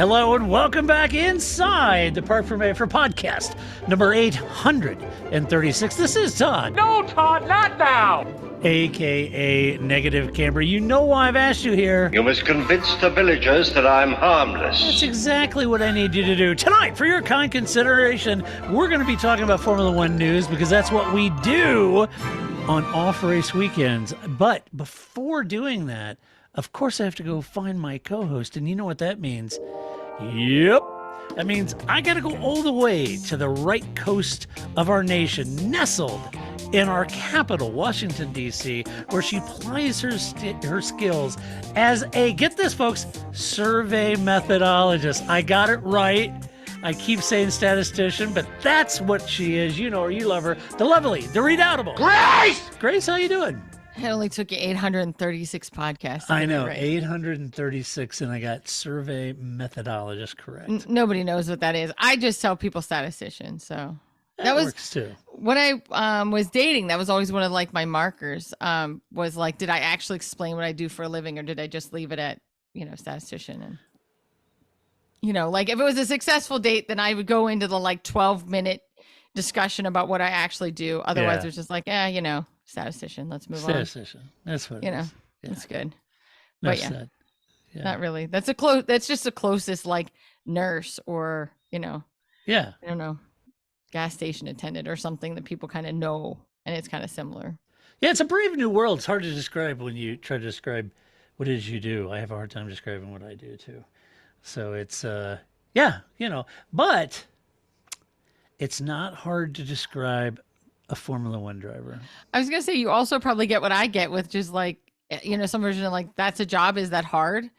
Hello and welcome back inside the Parc Fermé F1 podcast, number 836. This is Todd. No, Todd, not now! AKA Negative Camber. You know why I've asked you here. You must convince the villagers that I'm harmless. That's exactly what I need you to do. Tonight, for your kind consideration, we're going to be talking about Formula One news because that's what we do on off-race weekends. But before doing that, of course, I have to go find my co-host, and you know what that means. Yep. That means I got to go all the way to the right coast of our nation, nestled in our capital, Washington, D.C., where she plies her skills as a, get this, folks, survey methodologist. I got it right. I keep saying statistician, but that's what she is. You know her, you love her. The lovely, the redoubtable. Grace! Grace, how you doing? It only took you 836 podcasts. I know, right. 836, and I got survey methodologist correct. Nobody knows what that is. I just tell people statistician. So that works too. When I was dating, that was always one of like my markers. Was like, did I actually explain what I do for a living, or did I just leave it at statistician? And like if it was a successful date, then I would go into the like 12-minute discussion about what I actually do. Otherwise, it was just like, statistician. Let's move on. Statistician. That's what it is. Yeah. That's good. That's But not really. That's just the closest like nurse or I don't know, gas station attendant or something that people kind of know, and it's kind of similar. Yeah, it's a brave new world. It's hard to describe when you try to describe what it is you do. I have a hard time describing what I do too. So it's but it's not hard to describe a Formula One driver. I was gonna say you also probably get what I get with just like some version of like, that's a job, is that hard?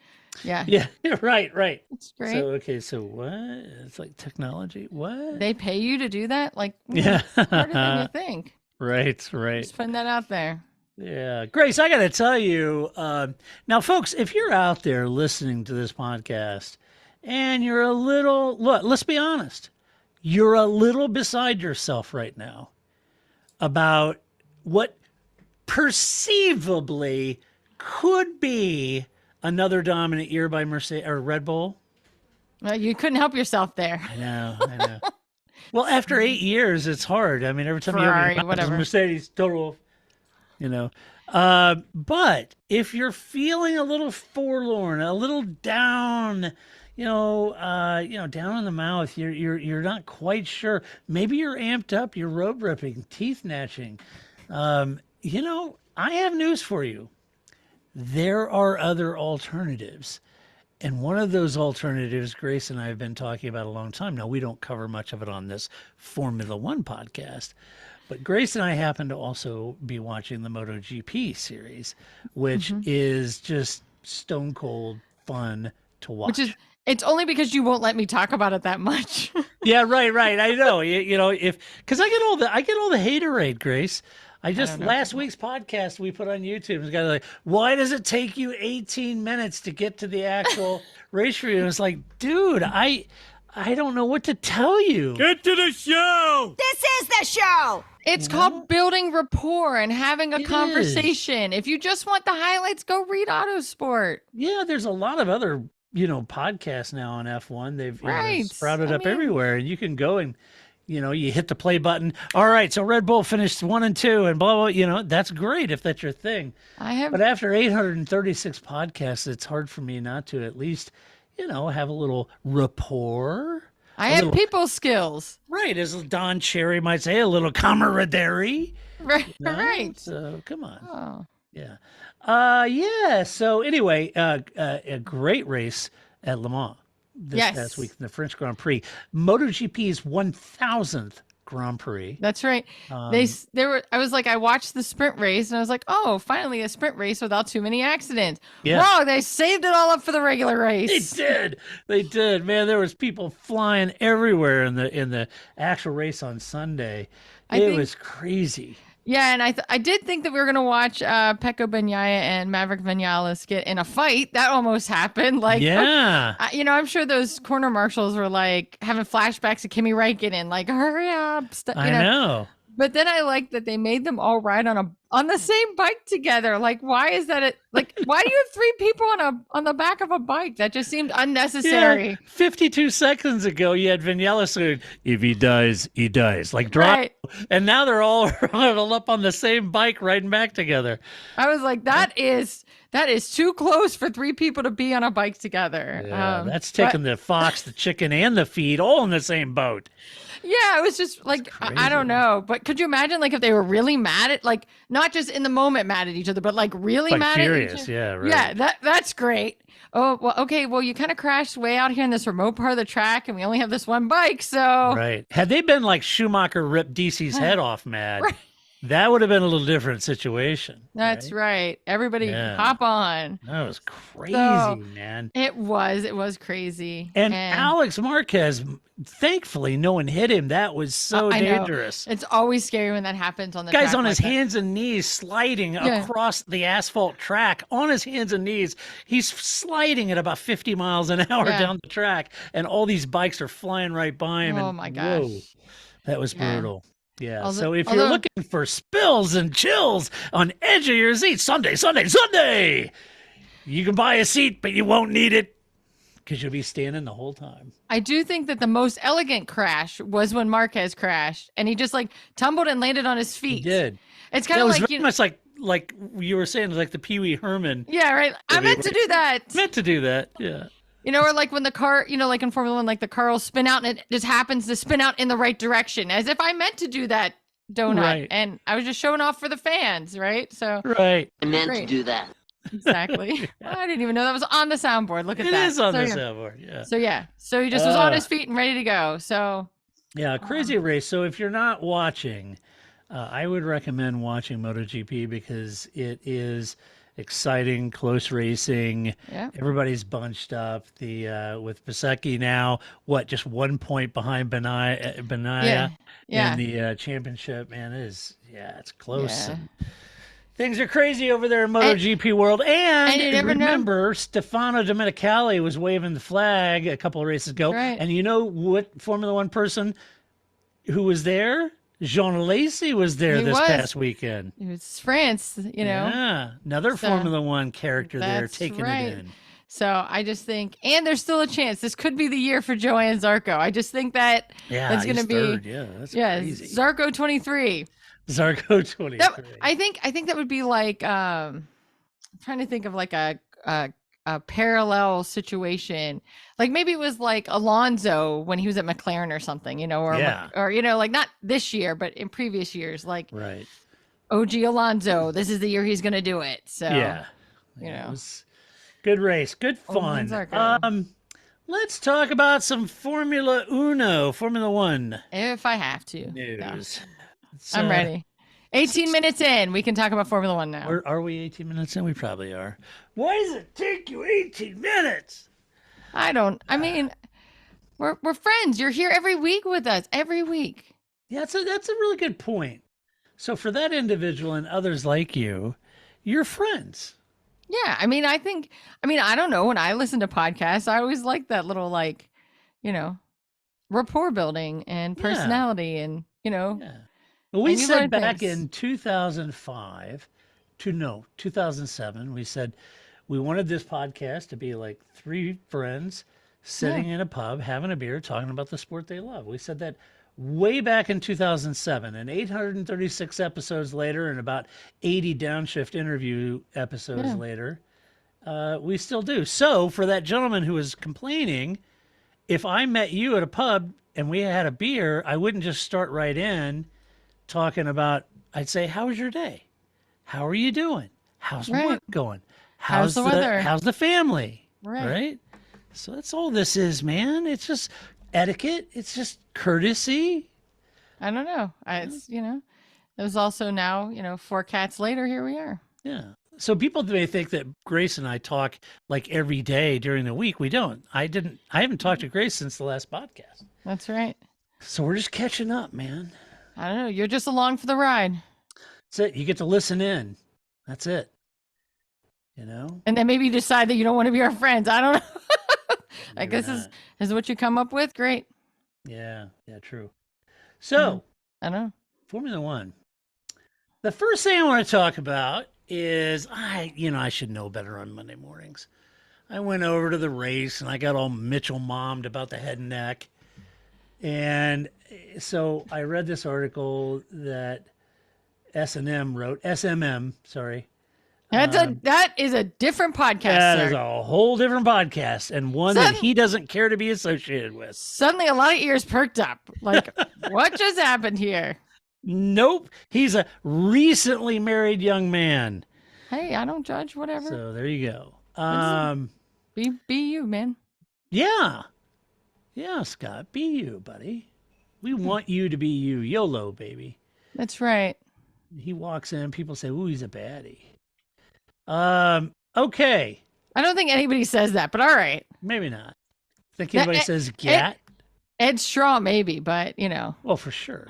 Yeah. Yeah, right. It's great. So what? It's like technology. What? They pay you to do that? Like, yeah. It's harder than you think. Right. Just putting that out there. Yeah. Grace, I got to tell you, now, folks, if you're out there listening to this podcast and you're let's be honest, you're a little beside yourself right now about what perceivably could be another dominant year by Mercedes or Red Bull. Well, you couldn't help yourself there. I know. Well, after 8 years, it's hard. I mean, every time Ferrari, you have whatever. Mercedes, total, But if you're feeling a little forlorn, a little down, down in the mouth, you're not quite sure. Maybe you're amped up, you're road ripping, teeth gnashing. I have news for you. There are other alternatives. And one of those alternatives, Grace and I have been talking about a long time. Now, we don't cover much of it on this Formula One podcast, but Grace and I happen to also be watching the MotoGP series, which is just stone cold fun to watch. It's only because you won't let me talk about it that much. Yeah, right. I know. Because I get all the haterade, Grace. Last week's podcast we put on YouTube was kind of like, why does it take you 18 minutes to get to the actual race review? It's like, dude, I don't know what to tell you. Get to the show! This is the show! It's called building rapport and having a conversation. If you just want the highlights, go read Autosport. Yeah, there's a lot of other, podcasts now on F1. They've sprouted up everywhere, and you can go and you hit the play button. All right, so Red Bull finished 1 and 2 and blah, blah, that's great if that's your thing. But after 836 podcasts, it's hard for me not to at least, have a little rapport. I have people skills. Right, as Don Cherry might say, a little camaraderie. Right. So, come on. Oh. Yeah. So anyway, a great race at Le Mans this past week in the French Grand Prix. MotoGP's 1000th Grand Prix. That's right. I watched the sprint race and I was like, oh, finally a sprint race without too many accidents. Yeah. Wow, they saved it all up for the regular race. They did. Man, there was people flying everywhere in the actual race on Sunday. It was crazy. Yeah, and I did think that we were going to watch Pecco Bagnaia and Maverick Vinales get in a fight. That almost happened. Like, yeah. I'm sure those corner marshals were like having flashbacks of Kimi Räikkönen, like, hurry up. I know. But then I like that they made them all ride on the same bike together. Like, why is that? Why do you have 3 people on the back of a bike? That just seemed unnecessary. 52 seconds ago, you had Vignelis saying, if he dies, he dies. Like, drop. Right. And now they're all huddled up on the same bike riding back together. I was like, that is too close for 3 people to be on a bike together. Yeah, that's taking the fox, the chicken, and the feed all in the same boat. Yeah, it was just like, I don't know. But could you imagine, like, if they were really mad at, like, not just in the moment mad at each other, but like really Like mad furious, at each other? yeah, right. Yeah, that's great. Oh, well, okay. Well, you kind of crashed way out here in this remote part of the track, and we only have this one bike, so. Right. Had they been like Schumacher ripped DC's head off mad, Right. that would have been a little different situation. That's right. Everybody Yeah. hop on. That was crazy, So, man. It was crazy. And Alex Marquez, thankfully, no one hit him. That was so I know. dangerous. It's always scary when that happens on the Guy's track on like his that. hands and knees sliding across the asphalt track on his hands and knees. He's sliding at about 50 miles an hour down the track, and all these bikes are flying right by him. Oh, and my gosh. Whoa, that was brutal. Yeah. Although- So if you're although- looking for spills and chills on edge of your seat, Sunday, you can buy a seat, but you won't need it because you'll be standing the whole time. I do think that the most elegant crash was when Marquez crashed, and he just like tumbled and landed on his feet. He did. It's It kind of was like very much like you were saying, like the Pee Wee Herman. yeah, right. I meant to do that. Meant to do that. Yeah. You know, or like when the car, you know, like in Formula One, like the car will spin out and it just happens to spin out in the right direction, as if I meant to do that donut, Right. and I was just showing off for the fans, right? So Right. I meant Great. to do that. exactly. I didn't even know that was on the soundboard. Look at It that. is on So, the yeah. soundboard. Yeah. So he just was on his feet and ready to go. So Yeah, crazy race. So if you're not watching, I would recommend watching MotoGP because it is exciting, close racing. yeah. Everybody's bunched up. The with Pisecki now, just 1 point behind Benaya Yeah. in the championship. Man, it's close. Yeah. And things are crazy over there in MotoGP world. And you never know. remember, Stefano Domenicali was waving the flag a couple of races ago. Right. And you know what Formula One person who was there? Jean Alesi was there He this was. past weekend. It was France, you know. Yeah, another So, Formula One character there that's taking right. it in. So I just think, and there's still a chance this could be the year for Joanne Zarco. I just think that Yeah, that's going to he's be third. Yeah, that's crazy. Zarco 23. Zarco 23. I think that would be like I'm trying to think of like a parallel situation. Like maybe it was like Alonso when he was at McLaren or something, you know, or you know, like not this year, but in previous years, like Right. OG Alonso. This is the year he's going to do it. So Yeah. you It know. was good race, good Old fun. Zarco. Let's talk about some Formula One If I have to, Yeah. news. I'm ready. 18 minutes in, we can talk about Formula One now. Are we 18 minutes in? We probably are. Why does it take you 18 minutes? I mean, we're friends. You're here every week with us, every week. Yeah, that's a really good point. So for that individual and others like you, you're friends. Yeah, I mean, I don't know. When I listen to podcasts, I always like that little, like, you know, rapport building and Yeah. personality, and you know, Yeah. Well, we And you said learn back things. in 2007, we said we wanted this podcast to be like 3 friends sitting in a pub, having a beer, talking about the sport they love. We said that way back in 2007, and 836 episodes later, and about 80 downshift interview episodes later, we still do. So for that gentleman who was complaining, if I met you at a pub and we had a beer, I wouldn't just start right in talking about, I'd say, how was your day? How are you doing? How's Right. work going? How's the weather? How's the family? Right. So that's all this is, man. It's just etiquette. It's just courtesy. I don't know. It's, you know, it was also now, you know, 4 cats later, here we are. Yeah. So people may think that Grace and I talk like every day during the week. We don't. I haven't talked to Grace since the last podcast. That's right. So we're just catching up, man. I don't know. You're just along for the ride. That's it. You get to listen in. That's it. You know? And then maybe you decide that you don't want to be our friends. I don't know. Like, Maybe this not. is what you come up with. Great. Yeah, true. So, I don't know. Formula One. The first thing I want to talk about is I should know better on Monday mornings. I went over to the race and I got all Mitchell mommed about the head and neck. And so I read this article that S&M wrote, SMM, sorry. That is a different podcast, That sir. is a whole different podcast and one that he doesn't care to be associated with. Suddenly a lot of ears perked up. Like, what just happened here? Nope. He's a recently married young man. Hey, I don't judge, whatever. So there you go. Be you, man. Yeah. Yeah, Scott, be you, buddy. We want you to be you. YOLO, baby. That's right. He walks in, people say, ooh, he's a baddie. Okay. I don't think anybody says that, but all right. Maybe not. Think anybody says gat? Ed Straw, maybe, but Well, for sure.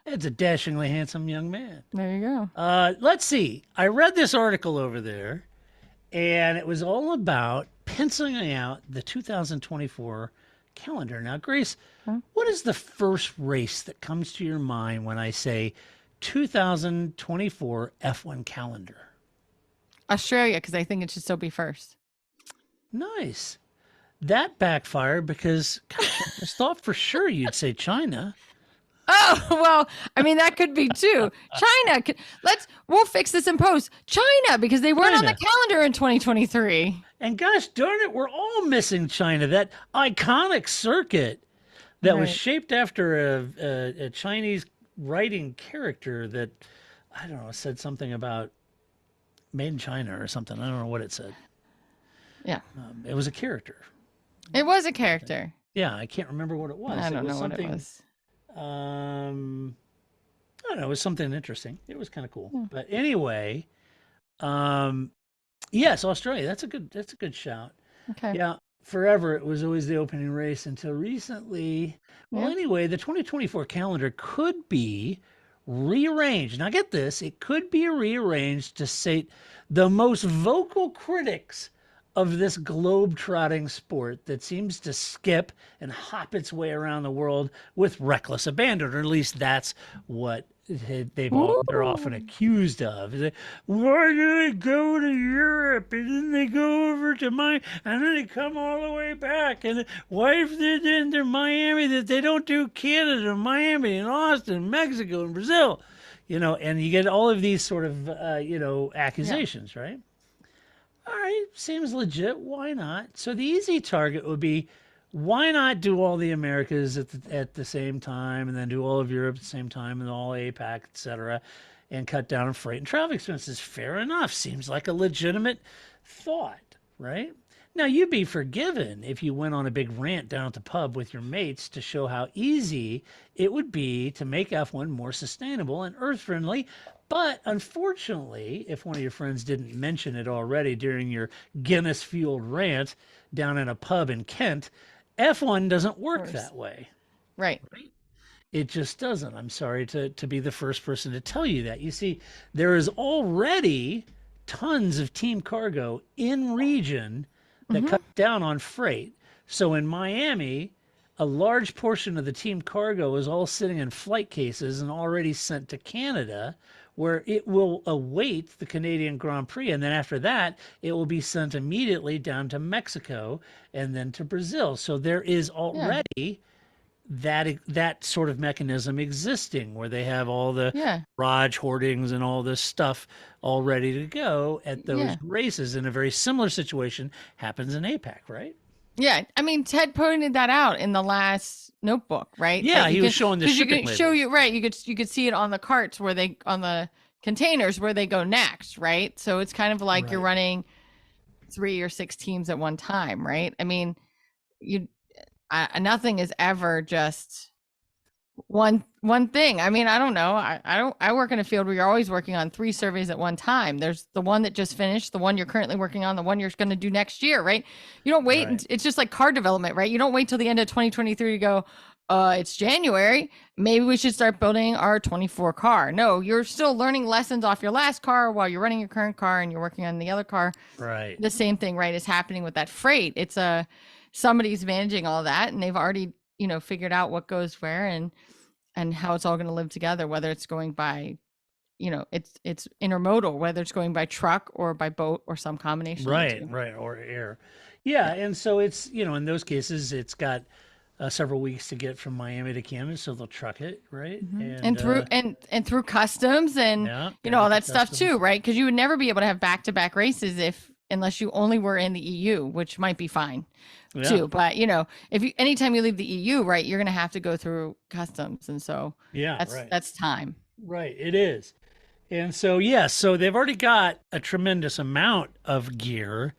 Ed's a dashingly handsome young man. There you go. Let's see. I read this article over there, and it was all about penciling out the 2024 calendar. Now, Grace, what is the first race that comes to your mind when I say 2024 F1 calendar? Australia, because I think it should still be first. Nice. That backfired because gosh, I just thought for sure you'd say China. Oh, well, I mean, that could be too. China. We'll fix this in post. China, because they weren't on the calendar in 2023. And gosh darn it, we're all missing China. That iconic circuit that was shaped after a Chinese writing character that, I don't know, said something about made in China or something. I don't know what it said. Yeah. It was a character. It was a character. Yeah, I can't remember what it was. I don't know what it was. I don't know. It was something interesting. It was kind of cool. But anyway, yes, Australia. That's a good shout. Okay. Yeah, forever it was always the opening race until recently. Well, anyway, the 2024 calendar could be rearranged. Now get this, it could be rearranged to sate the most vocal critics of this globe-trotting sport that seems to skip and hop its way around the world with reckless abandon, or at least that's what they're often accused of. Why do they go to Europe and then they go over to and then they come all the way back? And why if they're in Miami that they don't do Canada, Miami, and Austin, Mexico, and Brazil? And you get all of these sort of accusations, right? All right, seems legit. Why not? So the easy target would be, why not do all the Americas at the same time, and then do all of Europe at the same time, and all APAC, etc., and cut down on freight and travel expenses? Fair enough. Seems like a legitimate thought, right? Now, you'd be forgiven if you went on a big rant down at the pub with your mates to show how easy it would be to make F1 more sustainable and earth-friendly. But unfortunately, if one of your friends didn't mention it already during your Guinness-fueled rant down in a pub in Kent, F1 doesn't work that way. Right. It just doesn't. I'm sorry to be the first person to tell you that. You see, there is already tons of team cargo in region that cut down on freight. So in Miami, a large portion of the team cargo is all sitting in flight cases and already sent to Canada, where it will await the Canadian Grand Prix. And then after that, it will be sent immediately down to Mexico and then to Brazil. So there is already that sort of mechanism existing where they have all the garage hoardings and all this stuff all ready to go at those races. In a very similar situation happens in APAC, right? Yeah, I mean, Ted pointed that out in the last notebook, right? Yeah, he was showing the shipping labels. You could see it on the carts on the containers where they go next, right? So it's kind of like you're running 3 or 6 teams at one time, right? I mean, nothing is ever just one thing. I mean, I don't know. I work in a field where you're always working on 3 surveys at one time. There's the one that just finished, the one you're currently working on, the one you're going to do next year, right? You don't wait. It's just like car development, right? You don't wait till the end of 2023 to go, it's January. Maybe we should start building our 24 car. No, you're still learning lessons off your last car while you're running your current car and you're working on the other car. Right. The same thing, right, is happening with that freight. It's somebody's managing all that, and they've already, figured out what goes where. And and how it's all going to live together, whether it's going by, it's intermodal, whether it's going by truck or by boat or some combination of the Right, two. right, or air. Yeah, and so it's, in those cases, it's got several weeks to get from Miami to Canada, so they'll truck it, right? And through and through customs and Yeah, all gotta that get stuff customs. too, right? Because you would never be able to have back-to-back races unless you only were in the EU, which might be fine Yeah, too. But if you anytime you leave the EU, right, you're gonna have to go through customs, and so yeah, that's right, that's time. right. It is, and so yeah, so they've already got a tremendous amount of gear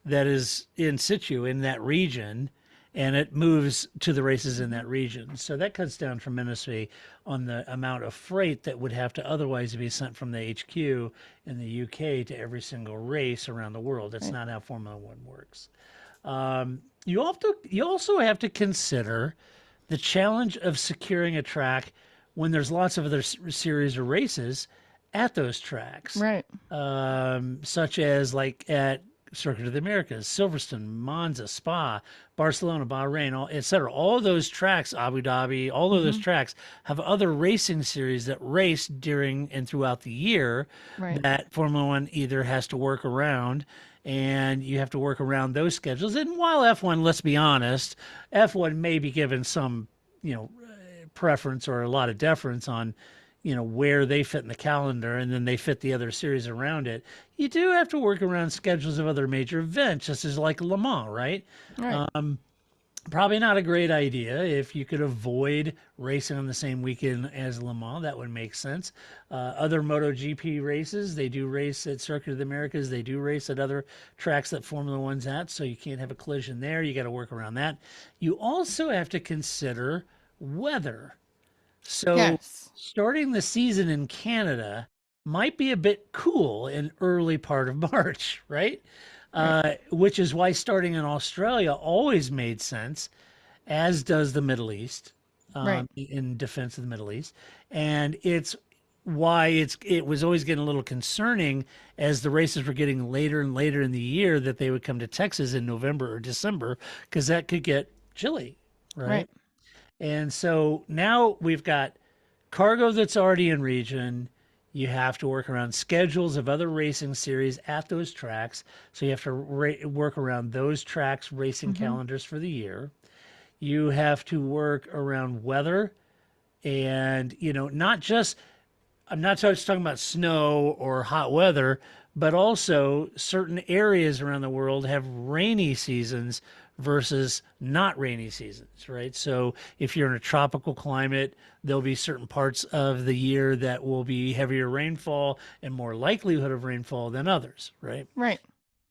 that is in situ in that region, and it moves to the races in that region. So that cuts down tremendously on the amount of freight that would have to otherwise be sent from the HQ in the UK to every single race around the world. That's Right. not how Formula One works. You also have to consider the challenge of securing a track when there's lots of other series of races at those tracks, Right. such as like at Circuit of the Americas, Silverstone, Monza, Spa, Barcelona, Bahrain, et cetera. All of those tracks, Abu Dhabi, all of those tracks have other racing series that race during and throughout the year Right. that Formula One either has to work around, and you have to work around those schedules. And while F1, let's be honest, F1 may be given some, preference or a lot of deference on, where they fit in the calendar, and then they fit the other series around it. You do have to work around schedules of other major events, just as like Le Mans, right? Right. Probably not a great idea if you could avoid racing on the same weekend as Le Mans. That would make sense. Other MotoGP races, they do race at Circuit of the Americas. They do race at other tracks that Formula One's at, so you can't have a collision there. You got to work around that. You also have to consider weather. So Yes. starting the season in Canada might be a bit cool in early part of March, right? Which is why starting in Australia always made sense, as does the Middle East, Right. in defense of the Middle East. And it's why it was always getting a little concerning as the races were getting later and later in the year that they would come to Texas in November or December, because that could get chilly, right? Right. And so now we've got cargo that's already in region. You have to work around schedules of other racing series at those tracks. So you have to work around those tracks' racing calendars for the year. You have to work around weather and, not just, I'm not just talking about snow or hot weather, but also certain areas around the world have rainy seasons versus not rainy seasons, right? So if you're in a tropical climate, there'll be certain parts of the year that will be heavier rainfall and more likelihood of rainfall than others, right? Right.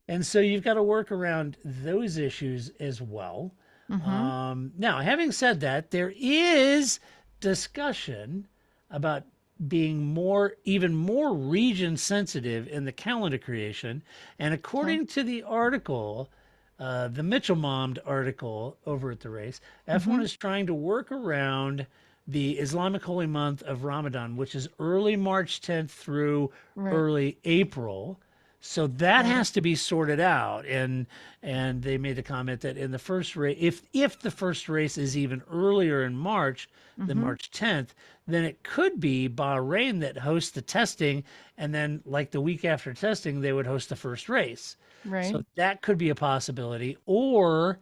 And so you've got to work around those issues as well. Now, having said that, there is discussion about being even more region sensitive in the calendar creation. And according to the article, the Mitchell Mommed article over at the race, F1 is trying to work around the Islamic holy month of Ramadan, which is early March 10th through Right. early April. So that has to be sorted out, and they made the comment that in the first race, if the first race is even earlier in March than March 10th, then it could be Bahrain that hosts the testing, and then like the week after testing, they would host the first race. Right. So that could be a possibility, or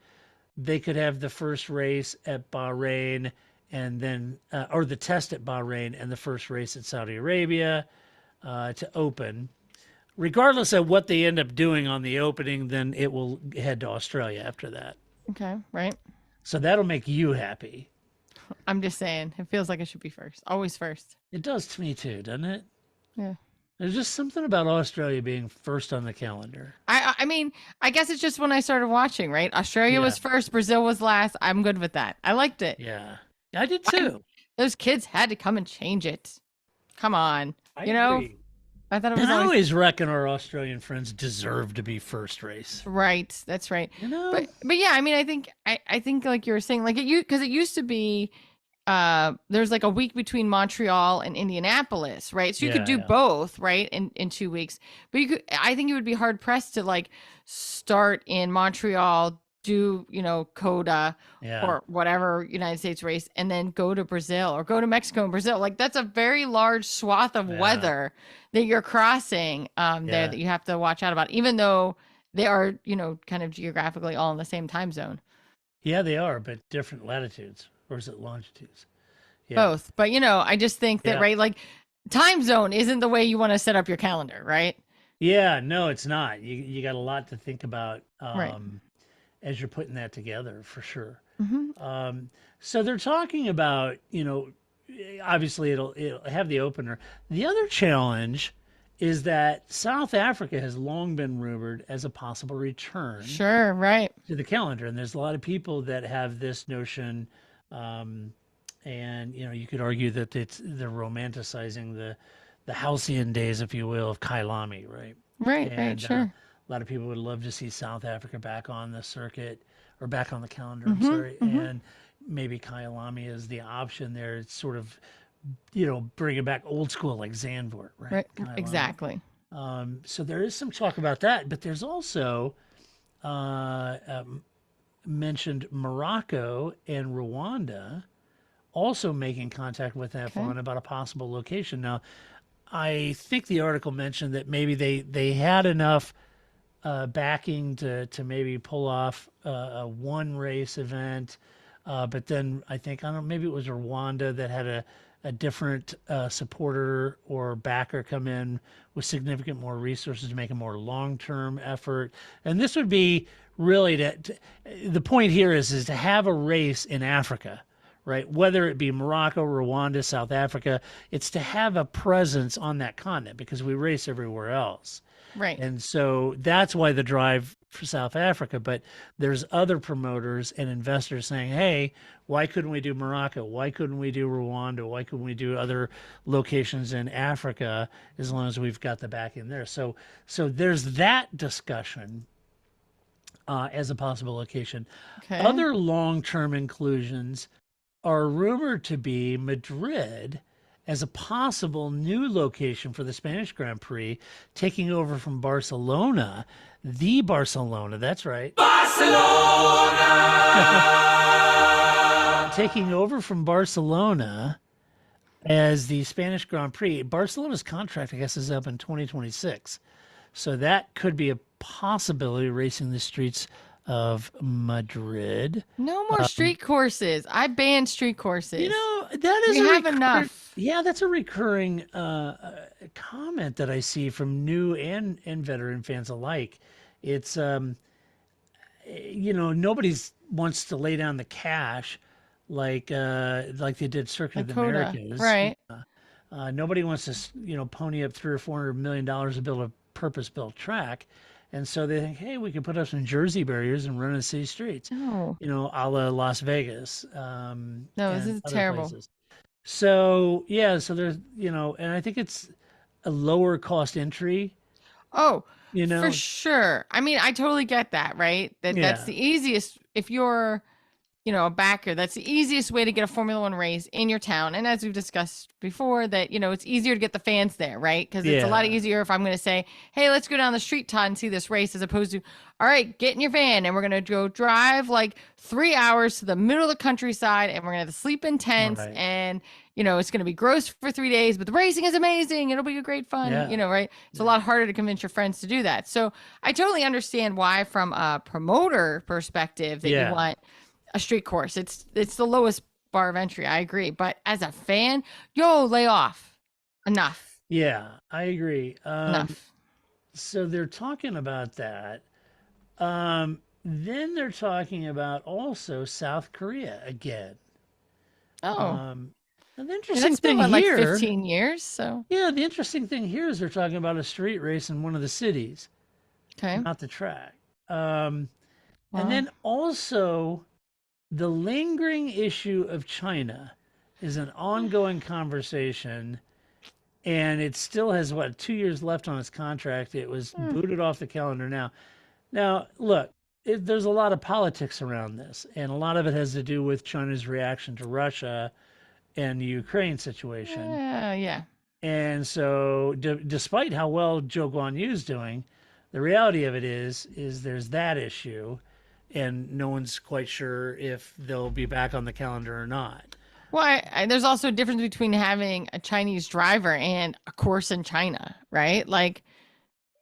they could have the first race at Bahrain, and then or the test at Bahrain and the first race at Saudi Arabia to open. Regardless of what they end up doing on the opening, then it will head to Australia after that. Okay. Right. So that'll make you happy. I'm just saying, it feels like it should be first. Always first. It does to me too, doesn't it? Yeah. There's just something about Australia being first on the calendar. I mean, I guess it's just when I started watching, right? Australia was Yeah. first, Brazil was last. I'm good with that. I liked it. Yeah. I did too. Those kids had to come and change it. Come on. I you know, agree. I thought it was And I always always reckon our Australian friends deserve to be first race. right. That's right. You know? But yeah, I mean, I think like you were saying, like because it used to be there's like a week between Montreal and Indianapolis, right? So you could do Yeah. both, right? In 2 weeks. But I think it would be hard pressed to like start in Montreal, do, Coda Yeah. or whatever United States race, and then go to Brazil or go to Mexico and Brazil. Like that's a very large swath of Yeah. weather that you're crossing there Yeah. that you have to watch out about, even though they are, kind of geographically all in the same time zone. Yeah, they are, but different latitudes. Or is it longitudes? Yeah. Both. But I just think that, Yeah. right, like time zone isn't the way you want to set up your calendar, right? Yeah, no, it's not. You got a lot to think about Right. as you're putting that together, for sure. Hmm. So they're talking about, obviously it'll have the opener. The other challenge is that South Africa has long been rumored as a possible return Sure, right. to the calendar, and there's a lot of people that have this notion, and you could argue that they're romanticizing the halcyon days, if you will, of Kailami, right? Right, And sure. a lot of people would love to see South Africa back on the circuit or back on the calendar. I'm Mm-hmm, sorry, and maybe Kyalami is the option there. It's sort of, bring it back old school like Zandvoort, right? Right, Kyalami. exactly. So there is some talk about that, but there's also mentioned Morocco and Rwanda also making contact with F1 about a possible location. Now, I think the article mentioned that maybe they had enough backing to maybe pull off a one race event, but then I think, I don't know, maybe it was Rwanda that had a different supporter or backer come in with significant more resources to make a more long-term effort. And this would be really the point here is to have a race in Africa, right? Whether it be Morocco, Rwanda, South Africa, it's to have a presence on that continent because we race everywhere else. Right. And so that's why the drive for South Africa. But there's other promoters and investors saying, hey, why couldn't we do Morocco? Why couldn't we do Rwanda? Why couldn't we do other locations in Africa as long as we've got the back in there? So there's that discussion as a possible location. Okay. Other long-term inclusions are rumored to be Madrid as a possible new location for the Spanish Grand Prix, taking over from Barcelona, the Barcelona, that's right. Barcelona! Taking over from Barcelona as the Spanish Grand Prix. Barcelona's contract, I guess, is up in 2026. So that could be a possibility, racing the streets of Madrid. No more street courses. I banned street courses. That is we have enough. Yeah, that's a recurring comment that I see from new and veteran fans alike. It's nobody wants to lay down the cash like they did Circuit of the Coda, Americas, right? Nobody wants to pony up $300 or $400 million to build a purpose-built track. And so they think, hey, we can put up some Jersey barriers and run in city streets, No. a la Las Vegas. No, this is other terrible. places. So, yeah, so there's, and I think it's a lower cost entry. Oh, for sure. I mean, I totally get that, right? That's the easiest. If you're, a backer, that's the easiest way to get a Formula One race in your town. And as we've discussed before, that, it's easier to get the fans there, right? Because it's a lot easier if I'm going to say, hey, let's go down the street, Todd, and see this race, as opposed to, all right, get in your van and we're going to go drive like 3 hours to the middle of the countryside and we're going to have to sleep in tents and, it's going to be gross for 3 days, but the racing is amazing. It'll be a great fun, right? It's a lot harder to convince your friends to do that. So I totally understand why, from a promoter perspective, that you want a street course. It's the lowest bar of entry. I agree. But as a fan, lay off. Enough. Yeah, I agree. Enough. So they're talking about that. Then they're talking about also South Korea again. Oh. And the interesting thing been, here, like 15 years. So yeah, the interesting thing here is they're talking about a street race in one of the cities, not the track. And then also the lingering issue of China is an ongoing conversation, and it still has 2 years left on its contract. It was booted off the calendar now. Now, look, there's a lot of politics around this, and a lot of it has to do with China's reaction to Russia and the Ukraine situation. Yeah. And so, despite how well Zhou Guanyu is doing, the reality of it is there's that issue, and no one's quite sure if they'll be back on the calendar or not. Well, there's also a difference between having a Chinese driver and a course in China, right? Like,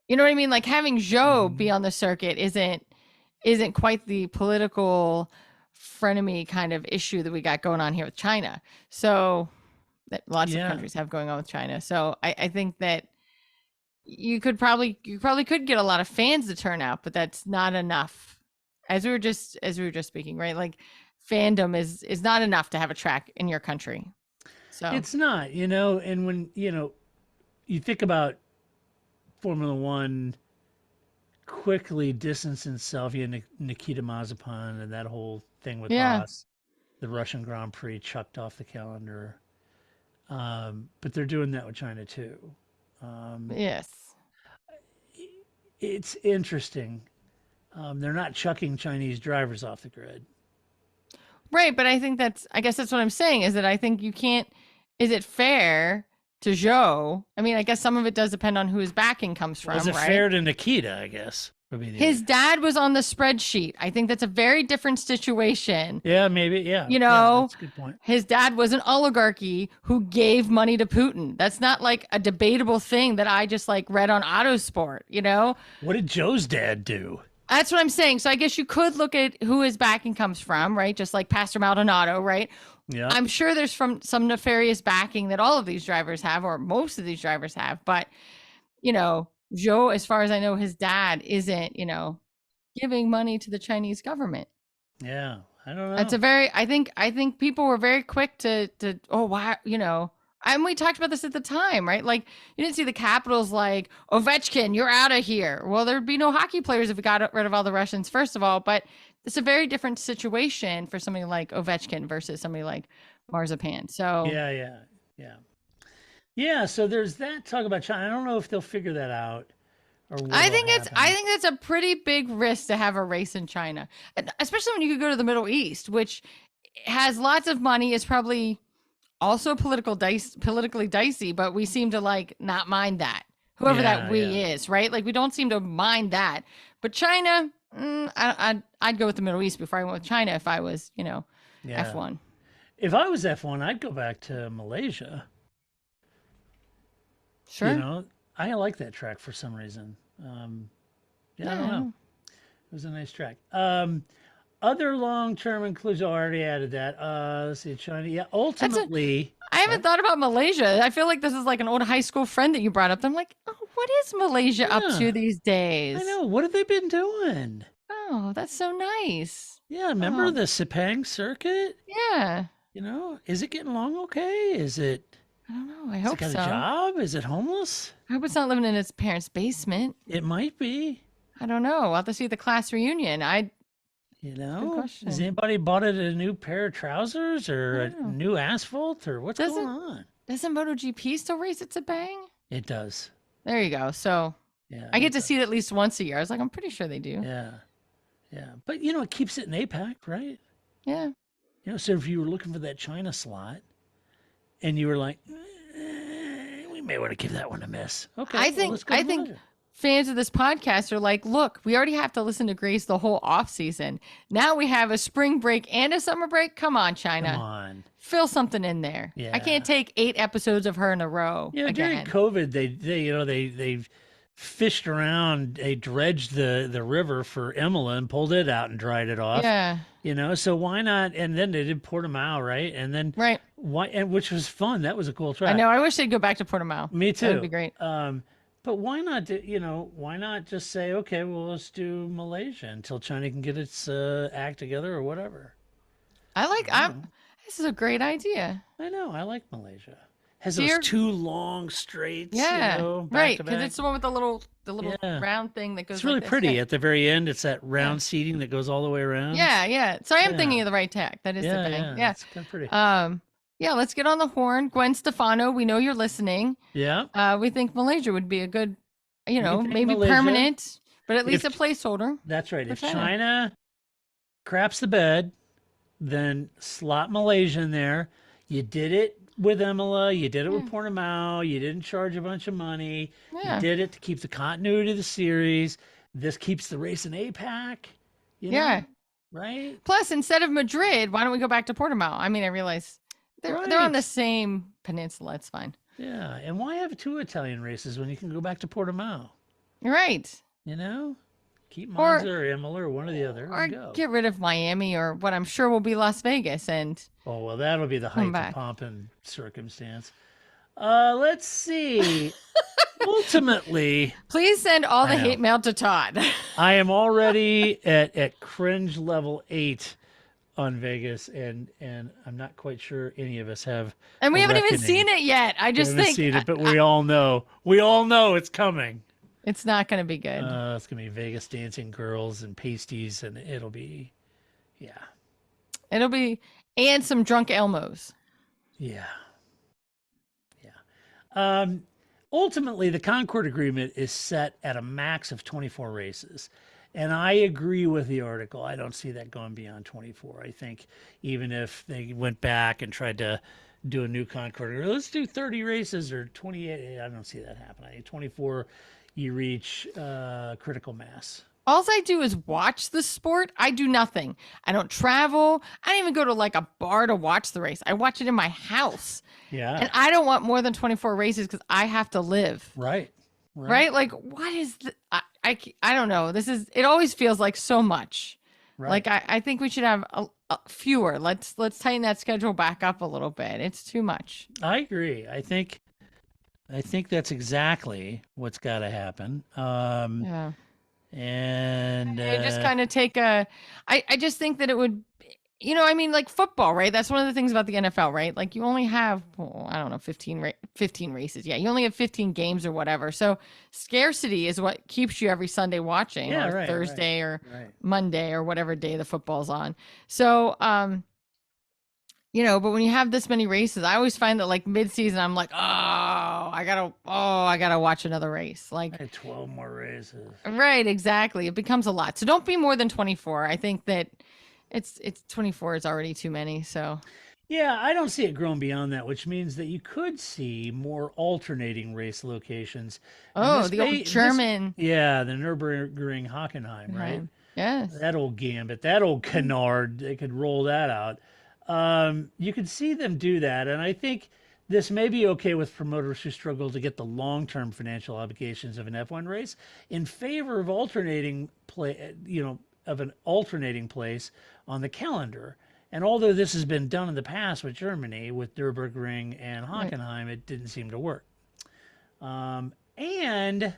you know what I mean? Like having Zhou be on the circuit isn't quite the political frenemy kind of issue that we got going on here with China. So that lots of countries have going on with China. So I think that you probably could get a lot of fans to turn out, but that's not enough. As we were just speaking, right? Like fandom is not enough to have a track in your country. So it's not, and when, you think about Formula One quickly distanced itself, Nikita Mazepin and that whole thing with Haas, the Russian Grand Prix chucked off the calendar. But they're doing that with China too. yes. It's interesting. They're not chucking Chinese drivers off the grid. Right, but I guess that's what I'm saying is that I think you can't, is it fair to Zhou? I mean, I guess some of it does depend on who his backing comes from, Was it right? fair to Nikita, I guess? His dad was on the spreadsheet. I think that's a very different situation. Yeah, maybe. Yeah. That's a good point. His dad was an oligarchy who gave money to Putin. That's not like a debatable thing that I just like read on Autosport, What did Joe's dad do? That's what I'm saying. So I guess you could look at who his backing comes from, right? Just like Pastor Maldonado, right? Yeah. I'm sure there's from some nefarious backing that all of these drivers have, or most of these drivers have. But, Zhou, as far as I know, his dad isn't, giving money to the Chinese government. Yeah. I don't know. That's I think people were very quick to, oh, wow, and we talked about this at the time, right? Like, you didn't see the Capitals like, Ovechkin, you're out of here. Well, there'd be no hockey players if we got rid of all the Russians, first of all. But it's a very different situation for somebody like Ovechkin versus somebody like Marzipan. So yeah. So there's that talk about China. I don't know if they'll figure that out. Or I think it's a pretty big risk to have a race in China, especially when you could go to the Middle East, which has lots of money, is probably also politically dicey, but we seem to like not mind that. Whoever that is, right? Like we don't seem to mind that. But China, I'd go with the Middle East before I went with China if I was, F1. If I was F1, I'd go back to Malaysia. Sure. I like that track for some reason. I don't know. It was a nice track. Other long-term inclusions, I already added that. Let's see, China. Yeah, ultimately. I haven't thought about Malaysia. I feel like this is like an old high school friend that you brought up. I'm like, oh, what is Malaysia up to these days? I know. What have they been doing? Oh, that's so nice. Yeah, remember the Sepang circuit? Yeah. Is it getting along okay? Is it? I don't know. I hope so. Has it got a job? Is it homeless? I hope it's not living in its parents' basement. It might be. I don't know. We'll have to see the class reunion. Has anybody bought it a new pair of trousers or a new asphalt or what's going on? Doesn't MotoGP still race at Sepang? It does. There you go. So I get to see it at least once a year. I was like, I'm pretty sure they do. Yeah. But, it keeps it in APAC, right? Yeah. So if you were looking for that China slot and you were like, we may want to give that one a miss. Okay. I think fans of this podcast are like, look, we already have to listen to Grace the whole off season. Now we have a spring break and a summer break. Come on, China. Come on. Fill something in there. Yeah. I can't take 8 episodes of her in a row. During COVID, they fished around, they dredged the river for Imola and pulled it out and dried it off. Yeah. So why not? And then they did Portimao, right? And then which was fun. That was a cool track. I know. I wish they'd go back to Portimao. Me too. That would be great. But why not? Why not just say, okay, well, let's do Malaysia until China can get its act together or whatever. This is a great idea. I know. I like Malaysia. Has those 2 long straights. Yeah. Right. Because it's the one with the little round thing that goes. It's really like pretty. At the very end, it's that round seating that goes all the way around. Yeah. So I am thinking of the right tack. That is the thing. Yeah. It's kind of pretty. Yeah, let's get on the horn. Gwen Stefano, we know you're listening. Yeah. We think Malaysia would be a good, maybe Malaysia, permanent, but at least a placeholder. That's right. If China craps the bed, then slot Malaysia in there. You did it with Imola. You did it with Portimao. You didn't charge a bunch of money. Yeah. You did it to keep the continuity of the series. This keeps the race in APAC. Yeah. Right? Plus, instead of Madrid, why don't we go back to Portimao? I mean, I realize they're on Right. the same peninsula. It's fine. Yeah. And why have 2 Italian races when you can go back to Portimao? Right. You know? Keep Or Monza or Imola or one or the other or and go. get rid of Miami or what I'm sure will be Las Vegas and Oh, well, that'll be the come height of back. pomp and circumstance. Let's see. Ultimately, Please send all the I know. hate mail to Todd. I am already at cringe level 8 on Vegas, and I'm not quite sure any of us have. And we a haven't even reckoning. seen it yet. I We just haven't think seen it, but we all know. We all know it's coming. it's not going to be good. It's gonna be Vegas dancing girls and pasties, and it'll be, yeah, It'll be, and some drunk Elmos. yeah. Ultimately, the Concord Agreement is set at a max of 24 races. And I agree with the article. I don't see that going beyond 24. I think even if they went back and tried to do a new Concord, or let's do 30 races or 28, I don't see that happening. 24, you reach critical mass. All I do is watch the sport. I do nothing. I don't travel. I don't even go to like a bar to watch the race. I watch it in my house. Yeah. And I don't want more than 24 races because I have to live. Right. Right? Like, what is the, I don't know. It always feels like so much. Right. Like, I think we should have a fewer. Let's tighten that schedule back up a little bit. It's too much. I agree. I think that's exactly what's got to happen. Yeah. And I just kind of take I just think that it would, I mean, like football, right? That's one of the things about the NFL, right? Like you only have, I don't know, 15 races. Yeah. You only have 15 games or whatever. So scarcity is what keeps you every Sunday watching or Thursday or Monday or whatever day the football's on. So, but when you have this many races, I always find that like mid-season, I'm like, I gotta watch another race. Like I had 12 more races. Right, exactly. It becomes a lot. So don't be more than 24. I think that it's 24 is already too many. So Yeah, I don't see it growing beyond that, which means that you could see more alternating race locations. the old German. the Nürburgring Hockenheim, right? Yes. That old gambit, that old canard, they could roll that out. You could see them do that, and I think this may be okay with promoters who struggle to get the long-term financial obligations of an F1 race in favor of alternating an alternating place on the calendar. And although this has been done in the past with Germany, with Nürburgring and Hockenheim, it didn't seem to work. Everybody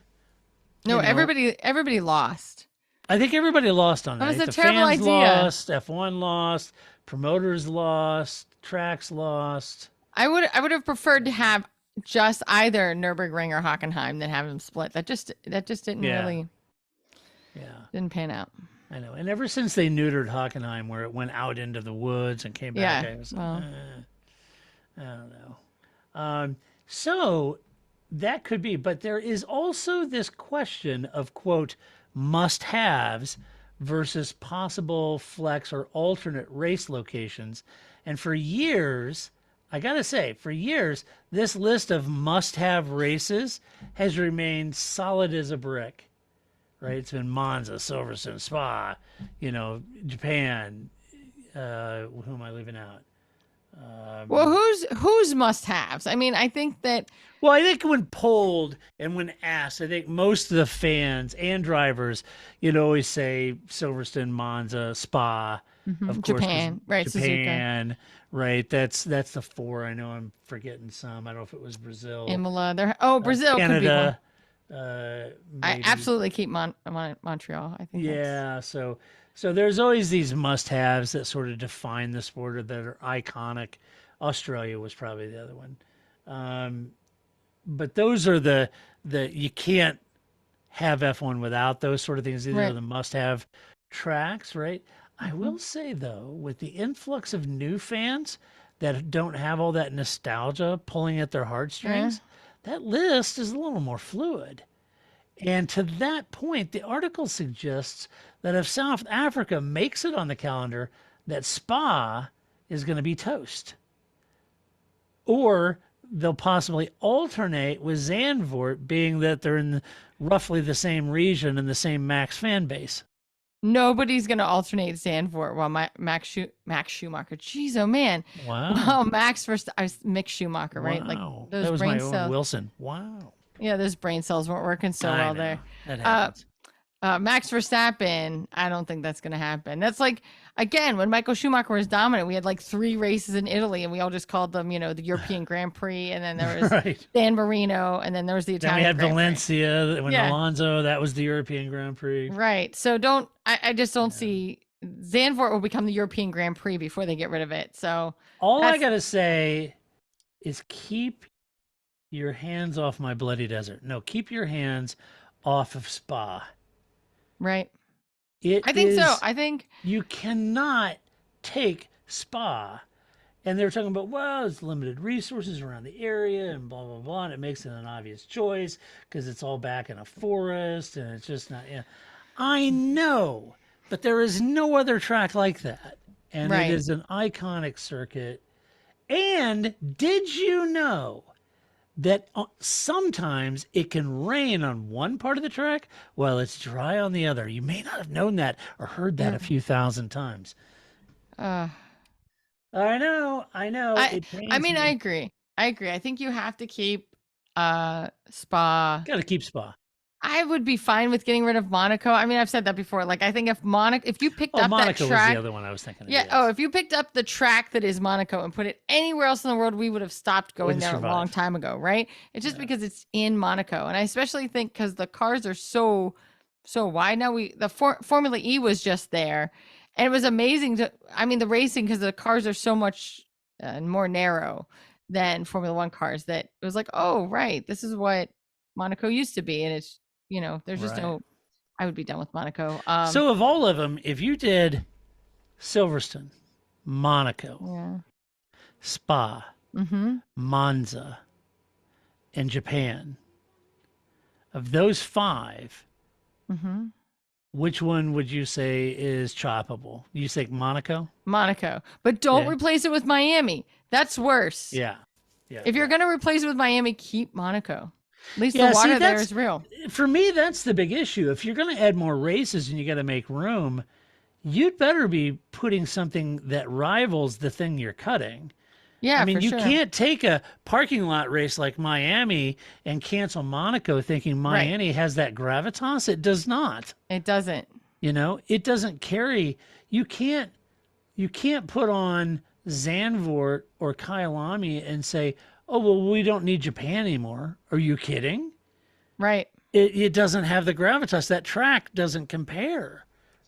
lost. I think everybody lost on that. That was a The terrible fans idea. lost, F1 lost, promoters lost, tracks lost. I would have preferred to have just either Nürburgring or Hockenheim than have them split. That just didn't really didn't pan out. I know. And ever since they neutered Hockenheim, where it went out into the woods and came back, I was like, I don't know. So that could be, but there is also this question of, quote, must-haves versus possible flex or alternate race locations. And for years, I got to say, this list of must-have races has remained solid as a brick. Right, it's been Monza, Silverstone, Spa, Japan. Who am I leaving out? Well, who's must-haves? I mean, I think that. Well, I think when polled and when asked, I think most of the fans and drivers, always say Silverstone, Monza, Spa, of course, Japan, right? Japan, right? That's the 4. I know I'm forgetting some. I don't know if it was Brazil, Imola. Brazil Canada. could be one. Maybe. I absolutely keep Montreal. I think. Yeah, so there's always these must-haves that sort of define the sport or that are iconic. Australia was probably the other one, but those are the you can't have F1 without those sort of things. These are the must-have tracks, right? I will say though, with the influx of new fans that don't have all that nostalgia pulling at their heartstrings. That list is a little more fluid. And to that point, the article suggests that if South Africa makes it on the calendar, that Spa is going to be toast. Or they'll possibly alternate with Zandvoort, being that they're in roughly the same region and the same max fan base. Nobody's gonna alternate Zandvoort while Max Schumacher. Jeez, oh man. Wow. Well, Mick Schumacher, right? Like Wow. those That was brain my Owen cells. Wilson. Wow. Yeah, those brain cells weren't working so I well know. there. That happens. Max Verstappen, I don't think that's gonna happen. That's like again when Michael Schumacher was dominant, we had like 3 races in Italy, and we all just called them, the European Grand Prix, and then there was Right. San Marino, and then there was the Then Italian. we had Grand Prix. Valencia when Yeah. Alonso, that was the European Grand Prix. Right. So I just don't see Zandvoort will become the European Grand Prix before they get rid of it. So All I that's- got to say is keep your hands off my bloody desert. No, keep your hands off of Spa. right. It I think so. is- I think you cannot take Spa. And they were talking about, well, it's limited resources around the area and blah, blah, blah. And it makes it an obvious choice because it's all back in a forest and it's just not. Yeah. I know, but there is no other track like that. And Right. it is an iconic circuit. And did you know that sometimes it can rain on one part of the track while it's dry on the other? You may not have known that or heard that a few thousand times. uh I know. It pains I mean me. I agree. I think you have to keep Spa. Got to keep Spa. I would be fine with getting rid of Monaco. I mean, I've said that before. Like I think if you picked Oh, up Monaco that was track, the other one I was thinking of. yeah. yes. Oh, if you picked up the track that is Monaco and put it anywhere else in the world, we would have stopped going Wouldn't there survive. a long time ago, right? It's just because it's in Monaco, and I especially think because the cars are so wide now. Formula E was just there, and it was amazing the racing because the cars are so much more narrow than Formula One cars that it was like, oh right, this is what Monaco used to be, and it's there's just Right. no. I would be done with Monaco. So of all of them, if you did Silverstone, Monaco, Yeah. Spa, Mm-hmm. Monza, and Japan, of those 5, Mm-hmm. which one would you say is choppable? You say Monaco? Monaco, but don't Yeah. replace it with Miami. That's worse. Yeah. Yeah. If you're gonna replace it with Miami, keep Monaco. At least Yeah, the see, water there that's- is real. For me, that's the big issue. If you're going to add more races and you got to make room, you'd better be putting something that rivals the thing you're cutting. Yeah, I mean, for you sure. can't take a parking lot race like Miami and cancel Monaco thinking Miami has that gravitas. It does not. It doesn't. It doesn't carry. You can't put on Zandvoort or Kyalami and say, oh, well, we don't need Japan anymore. Are you kidding? Right. It doesn't have the gravitas. That track doesn't compare,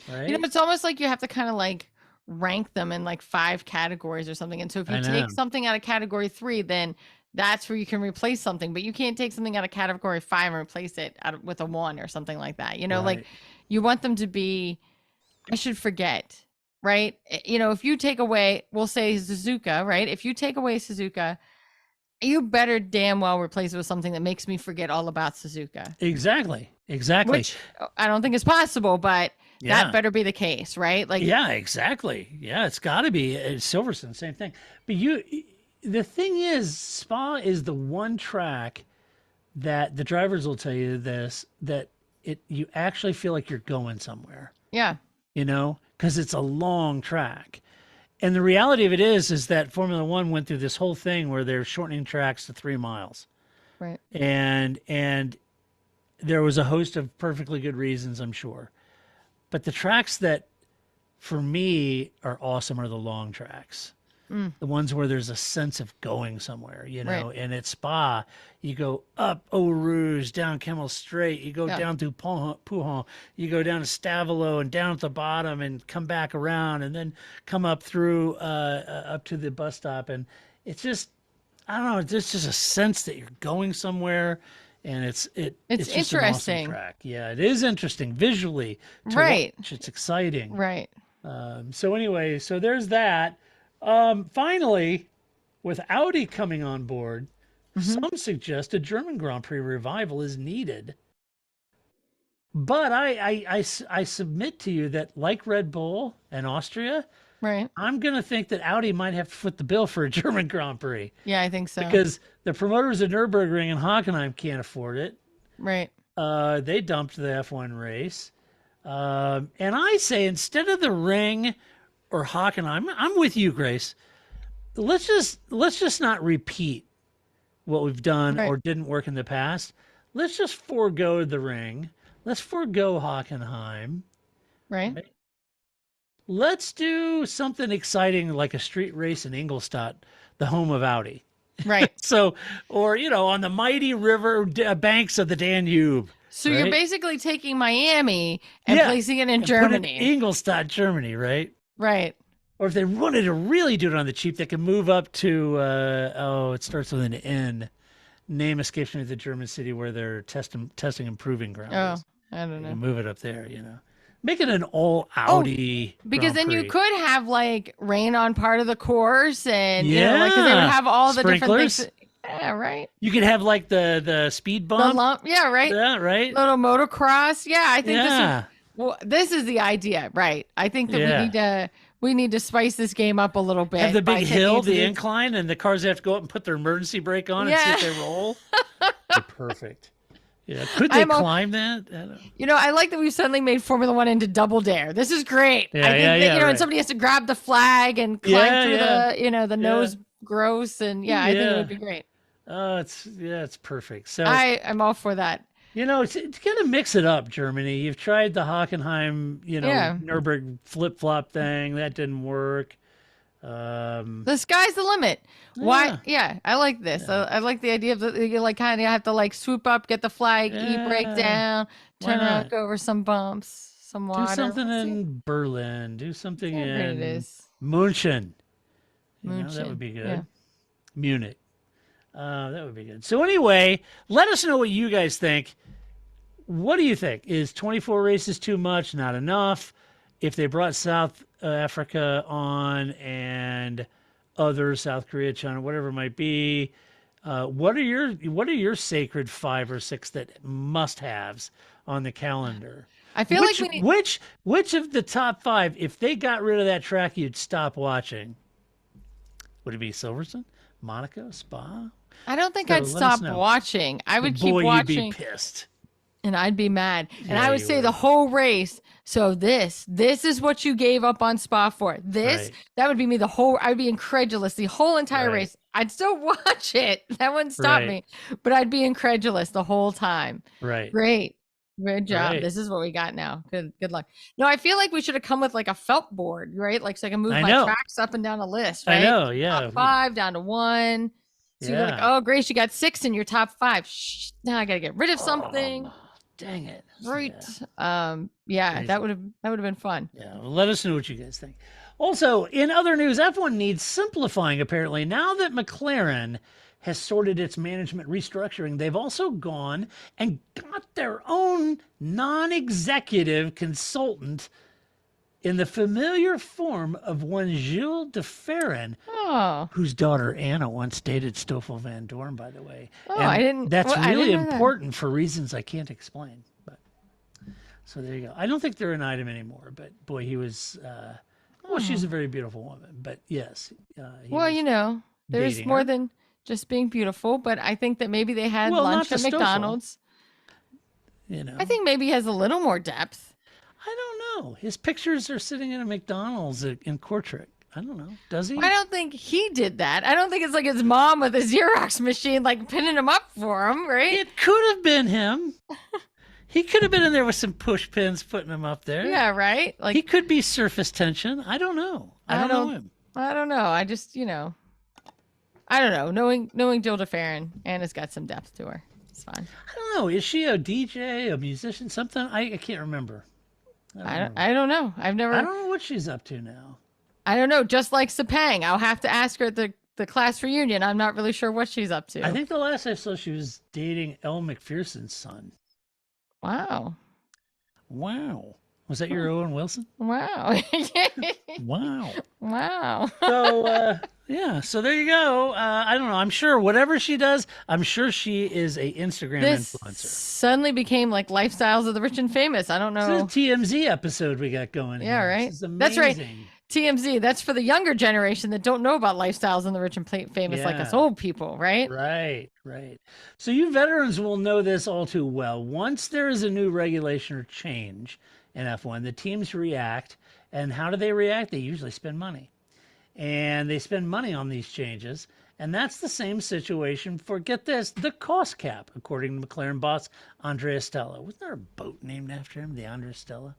right? It's almost like you have to kind of like rank them in like 5 categories or something. And so if I you know. take something out of category 3, then that's where you can replace something. But you can't take something out of category 5 and replace it with a 1 or something like that. Like Right. you want them to be. I should forget, right? If you take away, we'll say Suzuka, right? If you take away Suzuka, you better damn well replace it with something that makes me forget all about Suzuka. Exactly. Which I don't think is possible, but Yeah. that better be the case, right? Like, Yeah, exactly. Yeah, it's got to be Silverstone, same thing. But the thing is, Spa is the one track that the drivers will tell you this, that you actually feel like you're going somewhere, yeah, because it's a long track. And the reality of it is that Formula One went through this whole thing where they're shortening tracks to 3 miles. right. And there was a host of perfectly good reasons, I'm sure. But the tracks that, for me, are awesome are the long tracks. The ones where there's a sense of going somewhere, Right. And at Spa, you go up Eau Rouge, down Kemmel Strait, you go Yeah. down through Pouhon, you go down to Stavelo and down at the bottom and come back around and then come up through up to the bus stop. And it's just, I don't know, there's just a sense that you're going somewhere. And it's just an awesome interesting. track. Yeah, it is interesting visually to Right. watch. It's exciting. Right. So anyway, so there's that. Finally, with Audi coming on board, some suggest a German Grand Prix revival is needed. But I submit to you that, like Red Bull and Austria, Right. I'm going to think that Audi might have to foot the bill for a German Grand Prix Yeah, I think so. because the promoters of Nürburgring and Hockenheim can't afford it. Right. They dumped the F1 race. And I say instead of the ring or Hockenheim, I'm with you, Grace. Let's just not repeat what we've done Right. or didn't work in the past. Let's just forego the ring. Let's forego Hockenheim. Right. Let's do something exciting like a street race in Ingolstadt, the home of Audi. Right. So, or, on the mighty river banks of the Danube. So you're right? basically taking Miami and Yeah, placing it in and put it Germany. in Ingolstadt, Germany, right? Right. Or if they wanted to really do it on the cheap, they could move up to, it starts with an N. Name escapes me, the German city where they're testing and proving ground Oh, is. I don't know. Move it up there, Make it an all Audi. Because Grand then you Prix. could have like rain on part of the course and, like, 'cause they would Yeah. have all the different Sprinklers. things. Yeah, right. You could have like the speed The bump. lump. Yeah, right. Yeah, right. Little motocross. Yeah, I think Yeah. this is the idea, right? I think that Yeah. we need to spice this game up a little bit. Have the by big taking hill, it to the incline, and the cars have to go up and put their emergency brake on and see if they roll. They're perfect. Yeah. Could they climb that? I don't know. I like that we've suddenly made Formula One into Double Dare. This is great. Yeah, I think yeah, that, yeah, and right. somebody has to grab the flag and climb Yeah, through yeah. the nose gross. And I think it Yeah. would be great. Oh, it's perfect. So I'm all for that. it's gonna mix it up, Germany. You've tried the Hockenheim, Yeah. Nürburgring flip flop thing. That didn't work. The sky's the limit. Why? Yeah, I like this. I like the idea of you like kind of have to like swoop up, get the flag, break down, Why turn around, not? go over some bumps, some water. Do something Let's see. in Berlin. Do something Yeah, there it in is. München. That München, would be good. yeah. Munich. That would be good. So anyway, let us know what you guys think. What do you think? Is 24 races too much? Not enough? If they brought South Africa on and other South Korea, China, whatever it might be, what are your sacred 5 or 6 that must-haves on the calendar? I feel like we need. Which of the top 5, if they got rid of that track, you'd stop watching? Would it be Silverstone, Monaco, Spa? I don't think So I'd let us stop know. watching. I would keep Boy, watching, you'd be pissed. and I'd be mad. And Yeah, I would you say would. the whole race. So this is what you gave up on Spa for. Right. That would be me. I'd be incredulous. The whole entire Right. race. I'd still watch it. That wouldn't stop Right. me. But I'd be incredulous the whole time. Right. Great. Good job. Right. This is what we got now. Good luck. No, I feel like we should have come with like a felt board, right? Like so I can move I my know. tracks up and down a list, right? I know, yeah. Top 5 down to 1. So you're like, Yeah. oh, Grace, you got 6 in your top 5. Shh, now I gotta get rid of something. Oh, dang it. Right. Yeah. Crazy. That would have been fun. Yeah, well, let us know what you guys think. Also, in other news, F1 needs simplifying, apparently. Now that McLaren has sorted its management restructuring, they've also gone and got their own non-executive consultant in the familiar form of one Gilles de Ferran, Oh. whose daughter Anna once dated Stoffel Van Dorn, by the way. Oh, And I didn't- That's well, I really didn't know that. important for reasons I can't explain. But so there you go. I don't think they're an item anymore. But boy, he was. Well, she's a very beautiful woman. But yes. He Well, was there's dating more her. than just being beautiful, but I think that maybe they had Well, not lunch to at Stoffel. McDonald's. I think maybe he has a little more depth. I don't know. His pictures are sitting in a McDonald's in Kortrijk. I don't know. Does he? I don't think he did that. I don't think it's like his mom with a Xerox machine, like pinning him up for him, right? It could have been him. He could have been in there with some push pins, putting him up there. Yeah, right. Like He could be surface tension. I don't know. I don't know him. I don't know. I just, I don't know. Knowing Jill DeFerrin, Anna's got some depth to her. It's fine. I don't know. Is she a DJ, a musician, something? I can't remember. I don't know. I don't know what she's up to now. I don't know. Just like Sepang, I'll have to ask her at the class reunion. I'm not really sure what she's up to. I think the last I saw, she was dating Elle McPherson's son. Wow. Wow. Was that your Owen Wilson? Wow. Wow. Wow. So, yeah. So there you go. I don't know. I'm sure whatever she does, I'm sure she is a Instagram This influencer. suddenly became like lifestyles of the rich and famous. I don't know. This is a TMZ episode we got going. Yeah, here. right. This is That's right. amazing. TMZ, that's for the younger generation that don't know about lifestyles and the rich and famous like us Yeah. old people, right? Right. So you veterans will know this all too well. Once there is a new regulation or change in F1. The teams react, and how do they react? They usually spend money. And they spend money on these changes. And that's the same situation for, get this, the cost cap, according to McLaren boss Andrea Stella. Wasn't there a boat named after him, the Andrea Stella?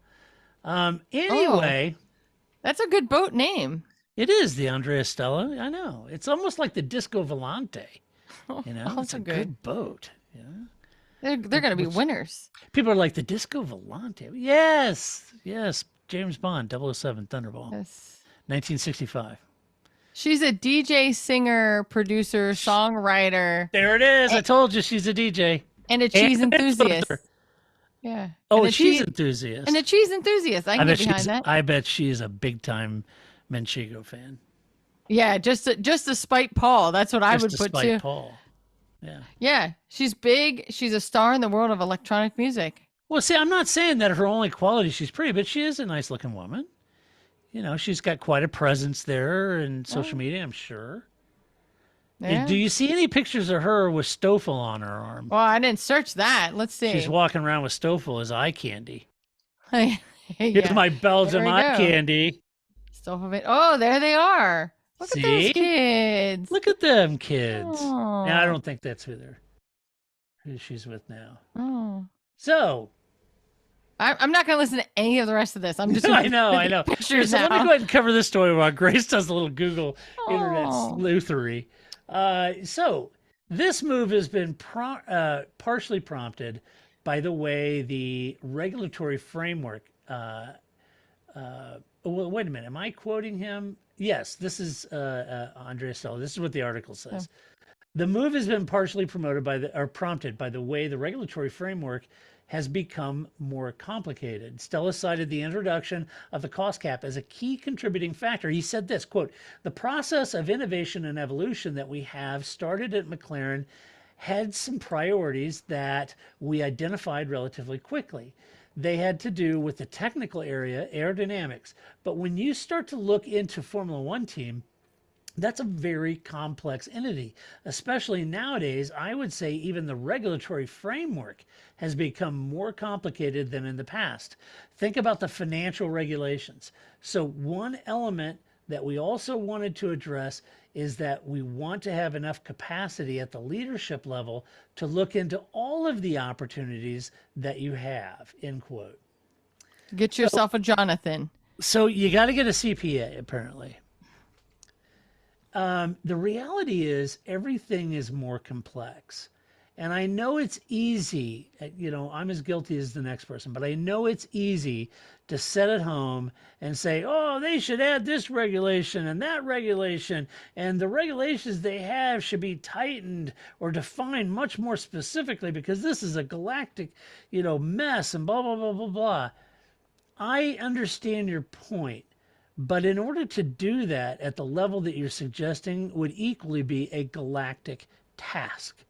Anyway. That's a good boat name. It is the Andrea Stella. I know. It's almost like the Disco Volante. You know, it's a good boat. You know? They're going to be winners. People are like, the Disco Volante. Yes. Yes. James Bond, 007 Thunderball. Yes. 1965. She's a DJ, singer, producer, songwriter. There it is. I told you she's a DJ. And a cheese enthusiast. Yeah. Oh, a cheese enthusiast. And a cheese enthusiast. I can get behind that. I bet she is a big time Manchego fan. Yeah, just to spite Paul. That's what I would put too. Paul. Yeah. Yeah. She's big. She's a star in the world of electronic music. Well, see, I'm not saying that her only quality, she's pretty, but she is a nice looking woman. You know, she's got quite a presence there in social media, I'm sure. Yeah. Do you see any pictures of her with Stoffel on her arm? Well, I didn't search that. Let's see. She's walking around with Stoffel as eye candy. Yeah. Here's my Belgian eye candy. Stoffel. Oh, there they are. Look at those kids. Look at them kids. Oh. Now, I don't think that's who she's with now. Oh. So, I'm not going to listen to any of the rest of this. I'm just I know. Pictures so now. let me go ahead and cover this story while Grace does a little Google internet sleuthery. So this move has been partially prompted by the way the regulatory framework. Well, wait a minute. Am I quoting him? Yes, this is Andrea Stella. This is what the article says. The move has been partially prompted by the way the regulatory framework has become more complicated. Stella cited the introduction of the cost cap as a key contributing factor. He said this, quote, "The process of innovation and evolution that we have started at McLaren had some priorities that we identified relatively quickly. They had to do with the technical area, aerodynamics. But when you start to look into Formula One team, that's a very complex entity, especially nowadays. I would say even the regulatory framework has become more complicated than in the past. Think about the financial regulations. So one element that we also wanted to address is that we want to have enough capacity at the leadership level to look into all of the opportunities that you have," end quote. Get yourself a Jonathan. So you got to get a CPA, apparently. The reality is everything is more complex. And I know it's easy, you know, I'm as guilty as the next person, but I know it's easy to sit at home and say, oh, they should add this regulation and that regulation, and the regulations they have should be tightened or defined much more specifically because this is a galactic, you know, mess and blah, blah, blah, blah, blah. I understand your point. But in order to do that at the level that you're suggesting would equally be a galactic task.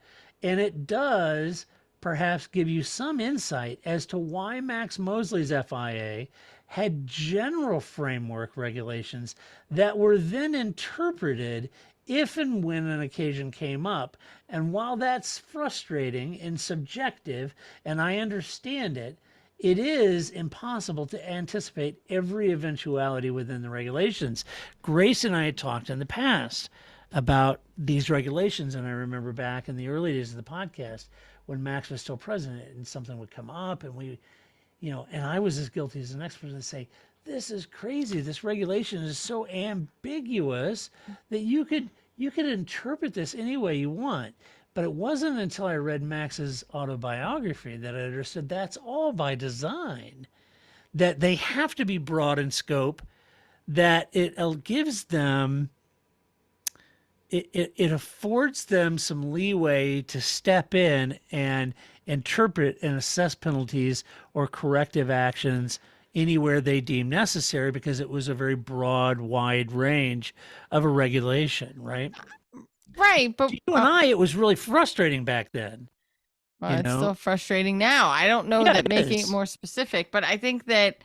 And it does perhaps give you some insight as to why Max Mosley's FIA had general framework regulations that were then interpreted if and when an occasion came up. And while that's frustrating and subjective, and I understand it, it is impossible to anticipate every eventuality within the regulations. Grace and I had talked in the past about these regulations, and I remember back in the early days of the podcast when Max was still president and something would come up and we, you know, and I was as guilty as the next person to say, this is crazy. This regulation is so ambiguous that you could interpret this any way you want. But it wasn't until I read Max's autobiography that I understood that's all by design, that they have to be broad in scope, that it gives them, it affords them some leeway to step in and interpret and assess penalties or corrective actions anywhere they deem necessary because it was a very broad, wide range of a regulation, right? Right, but you and it was really frustrating back then. Well, it's still frustrating now. I don't know that making it more specific, but I think that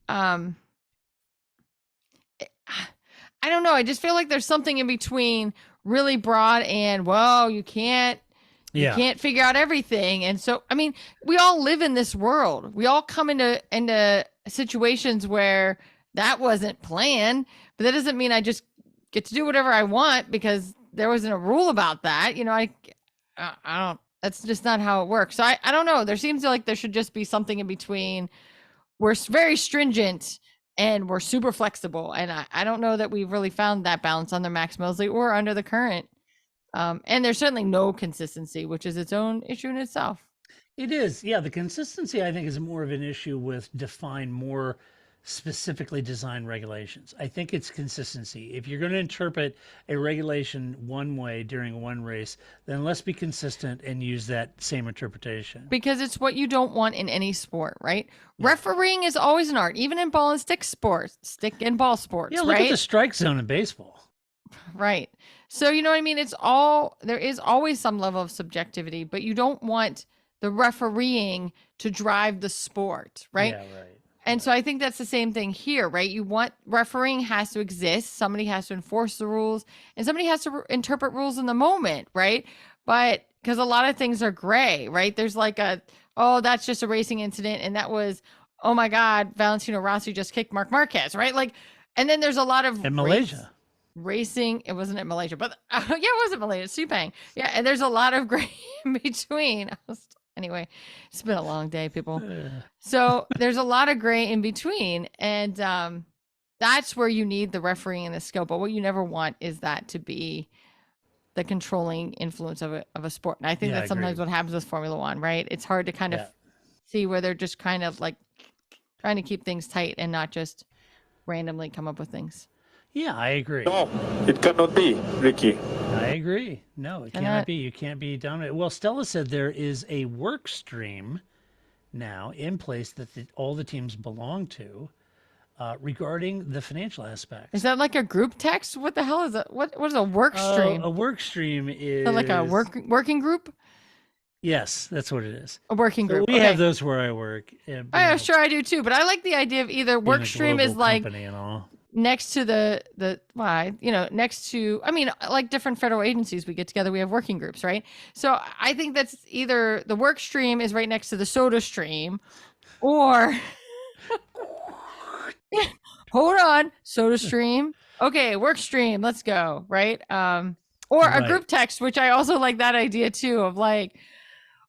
I don't know. I just feel like there's something in between really broad and you can't figure out everything. And so, I mean, we all live in this world. We all come into situations where that wasn't planned, but that doesn't mean I just get to do whatever I want because there wasn't a rule about that. I don't, that's just not how it works. So I don't know. There seems like there should just be something in between. We're very stringent and we're super flexible. And I don't know that we've really found that balance under Max Mosley or under the current. And there's certainly no consistency, which is its own issue in itself. It is. Yeah. The consistency, I think, is more of an issue with define more specifically designed regulations. I think it's consistency. If you're going to interpret a regulation one way during one race, then let's be consistent and use that same interpretation. Because it's what you don't want in any sport, right? Yeah. Refereeing is always an art, even in ball and stick sports, stick and ball sports. Yeah, look right? at the strike zone in baseball. Right. So, you know what I mean? There is always some level of subjectivity, but you don't want the refereeing to drive the sport, right? Yeah, right. And so I think that's the same thing here, right? You want refereeing has to exist. Somebody has to enforce the rules and somebody has to interpret rules in the moment, right? But because a lot of things are gray, right? There's like that's just a racing incident. And that was, oh my God, Valentino Rossi just kicked Marc Marquez, right? Like, and then there's a lot of in Malaysia. Racing, it wasn't in Malaysia, but yeah, it wasn't Malaysia, Sepang. Yeah, and there's a lot of gray in between. Anyway, it's been a long day, people. So there's a lot of gray in between, and that's where you need the refereeing and the skill. But what you never want is that to be the controlling influence of a sport. And I think that's sometimes what happens with Formula One, right? It's hard to kind of see where they're just kind of like trying to keep things tight and not just randomly come up with things. Yeah, I agree. No, it cannot be, Ricky. I agree. No, it cannot be. You can't be dominant. Well, Stella said there is a work stream now in place that all the teams belong to regarding the financial aspects. Is that like a group text? What the hell is that? What is a work stream? A work stream is like a working group? Yes, that's what it is. A working group. So we have those where I work. I'm sure I do too, but I like the idea of either work stream is like next to next to, I mean, like different federal agencies we get together, we have working groups, right? So I think that's either the work stream is right next to the soda stream or hold on, soda stream. Okay, work stream, let's go, right? Or a group text, which I also like that idea too of like,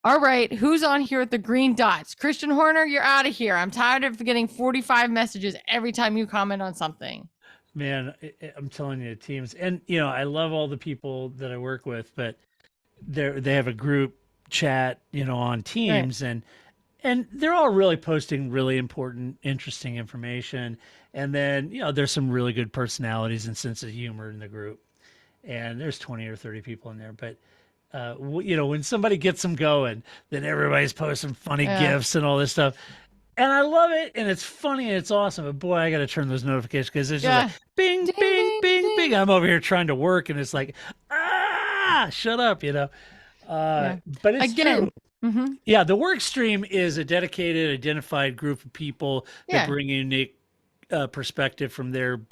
all right, who's on here with the green dots? Christian Horner, you're out of here. I'm tired of getting 45 messages every time you comment on something. Man, I'm telling you, teams, and I love all the people that I work with, but they have a group chat, on Teams, right. and they're all really posting really important, interesting information. And then, there's some really good personalities and sense of humor in the group. And there's 20 or 30 people in there, but when somebody gets them going, then everybody's posting funny GIFs and all this stuff. And I love it. And it's funny and it's awesome. But boy, I got to turn those notifications because it's just like bing, ding, bing, bing, bing. I'm over here trying to work and it's like, shut up, But it's true. Mm-hmm. Yeah, the work stream is a dedicated, identified group of people that bring a unique perspective from their,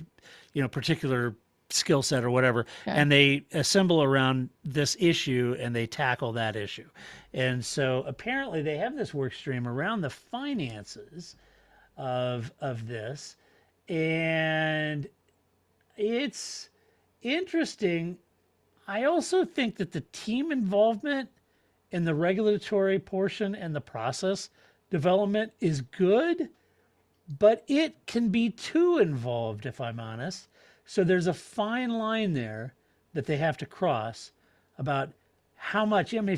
particular skill set or whatever, and they assemble around this issue and they tackle that issue. And so apparently they have this work stream around the finances of this, and it's interesting. I also think that the team involvement in the regulatory portion and the process development is good, but it can be too involved, if I'm honest. So there's a fine line there that they have to cross about how much. I mean,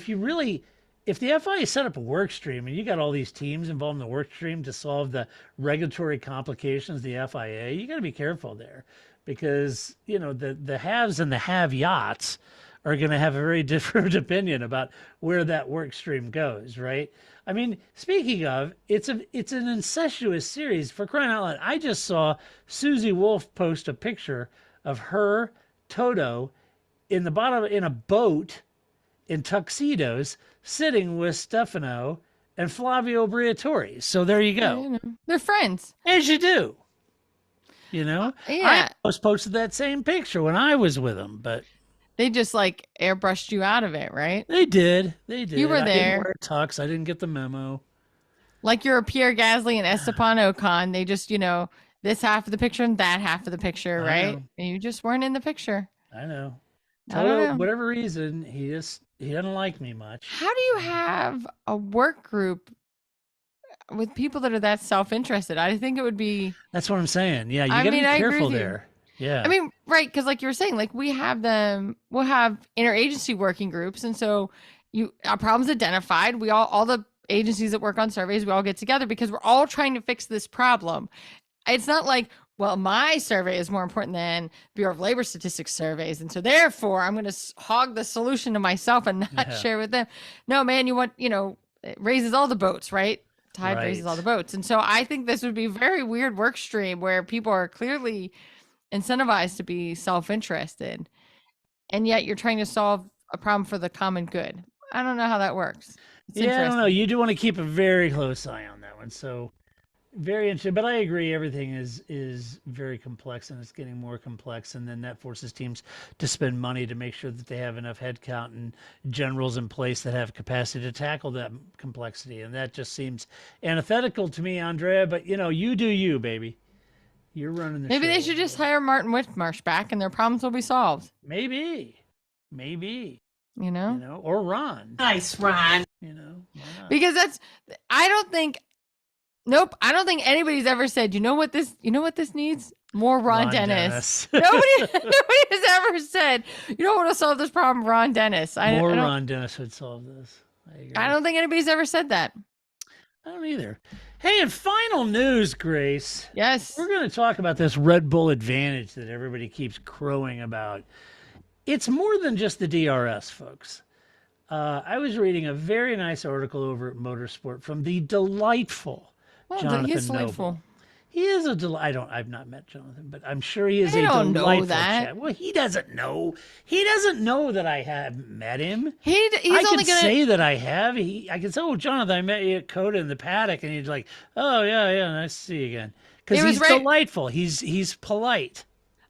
if the FIA set up a work stream and you got all these teams involved in the work stream to solve the regulatory complications of the FIA, you got to be careful there because, the haves and the have-yachts are going to have a very different opinion about where that work stream goes, right? I mean, speaking of, it's an incestuous series, for crying out loud. I just saw Susie Wolf post a picture of her, Toto, in a boat in tuxedos, sitting with Stefano and Flavio Briatore. So there you go. They're friends. As you do. I posted that same picture when I was with them, but they just like airbrushed you out of it, right? They did. You were there. I didn't wear a tux. I didn't get the memo. Like you're a Pierre Gasly and Esteban Ocon. They just, this half of the picture and that half of the picture, I right? know. And you just weren't in the picture. I know. I don't know. Whatever reason, he doesn't like me much. How do you have a work group with people that are that self-interested? I think it would be. That's what I'm saying. Yeah, you I got to be mean, I agree careful with you. there. Yeah. I mean, right, because like you were saying, like we'll have interagency working groups, and so our problems identified. We all the agencies that work on surveys, we all get together because we're all trying to fix this problem. It's not like, well, my survey is more important than Bureau of Labor Statistics surveys, and so therefore I'm going to hog the solution to myself and not share with them. No, man, it raises all the boats, right? Tide raises all the boats, and so I think this would be a very weird work stream where people are clearly incentivized to be self-interested, and yet you're trying to solve a problem for the common good. I don't know how that works. I don't know. You do want to keep a very close eye on that one. So very interesting. But I agree, everything is very complex, and it's getting more complex, and then that forces teams to spend money to make sure that they have enough headcount and generals in place that have capacity to tackle that complexity. And that just seems antithetical to me, Andrea. But you do you, baby. You're running the Maybe show. they should just hire Martin Whitmarsh back and their problems will be solved. Maybe. Or Ron. Nice, Ron. Why not? Because I don't think anybody's ever said, you know what this needs? More Ron Dennis. Nobody has ever said, you know what will solve this problem? Ron Dennis. Ron Dennis would solve this. I agree. I don't think anybody's ever said that. I don't either. Hey, and final news, Grace. Yes. We're going to talk about this Red Bull advantage that everybody keeps crowing about. It's more than just the DRS, folks. I was reading a very nice article over at Motorsport from the delightful Jonathan he is Noble. delightful. He is a I've not met Jonathan, but I'm sure he is I a don't delightful know that. chap. Well, he doesn't know. He doesn't know that I have met him. He's I only can say that I have. I can say, "Oh, Jonathan, I met you at Coda in the paddock," and he's like, "Oh yeah, nice to see you again." Because he's delightful. He's polite.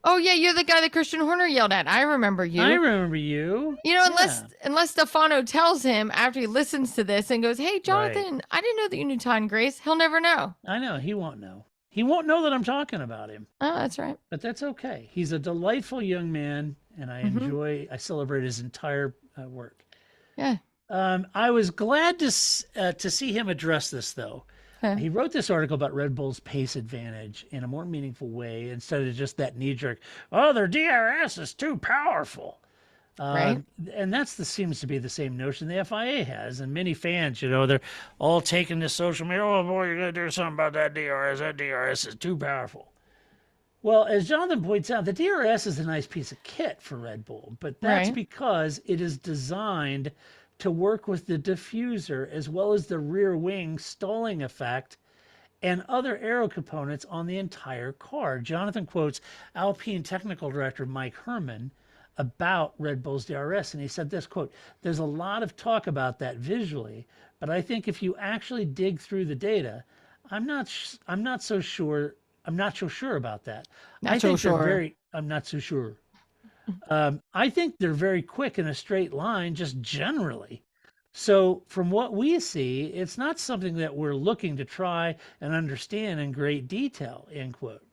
Oh yeah, you're the guy that Christian Horner yelled at. I remember you. I remember you. Unless Stefano tells him after he listens to this and goes, "Hey, Jonathan, I didn't know that you knew Todd and Grace." He'll never know. I know. He won't know. He won't know that I'm talking about him. Oh, that's right. But that's okay. He's a delightful young man, and I celebrate his entire work. Yeah. I was glad to see him address this, though. Okay. He wrote this article about Red Bull's pace advantage in a more meaningful way instead of just that knee-jerk, "Oh, their DRS is too powerful." Right. And seems to be the same notion the FIA has. And many fans, they're all taking to social media, "Oh, boy, you're going to do something about that DRS. That DRS is too powerful." Well, as Jonathan points out, the DRS is a nice piece of kit for Red Bull, but that's because it is designed to work with the diffuser as well as the rear wing stalling effect and other aero components on the entire car. Jonathan quotes Alpine Technical Director Mike Herman about Red Bull's DRS, and he said this, quote, "There's a lot of talk about that visually, but I think if you actually dig through the data, I'm not so sure about that. I'm not so sure. I think they're very quick in a straight line, just generally. So from what we see, it's not something that we're looking to try and understand in great detail," end quote.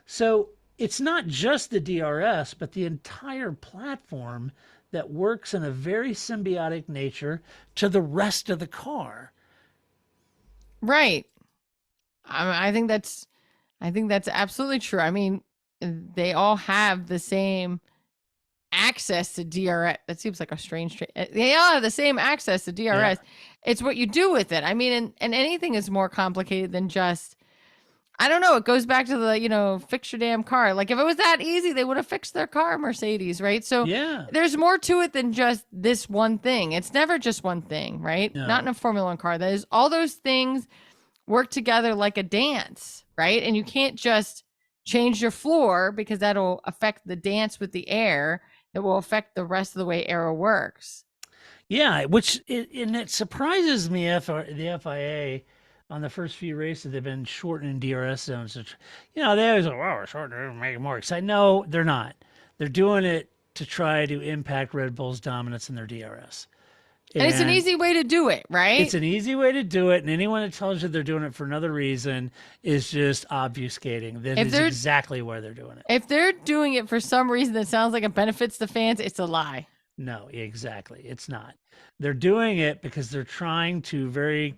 So it's not just the DRS, but the entire platform that works in a very symbiotic nature to the rest of the car. Right. I think that's absolutely true. I mean, they all have the same access to DRS. That seems like a strange. They all have the same access to DRS. Yeah. It's what you do with it. I mean, and anything is more complicated than just. I don't know. It goes back to the, fix your damn car. Like if it was that easy, they would have fixed their car, Mercedes, right? So there's more to it than just this one thing. It's never just one thing, right? No. Not in a Formula One car. That is all those things work together like a dance, right? And you can't just change your floor because that'll affect the dance with the air. It will affect the rest of the way aero works. Yeah, it surprises me the FIA on the first few races they've been shortening DRS zones. They always go, "Wow, we're shortening it, make it more exciting." No, they're not. They're doing it to try to impact Red Bull's dominance in their DRS. And it's an easy way to do it, right? It's an easy way to do it, and anyone that tells you they're doing it for another reason is just obfuscating. That is exactly why they're doing it. If they're doing it for some reason that sounds like it benefits the fans, it's a lie. No, exactly. It's not. They're doing it because they're trying to very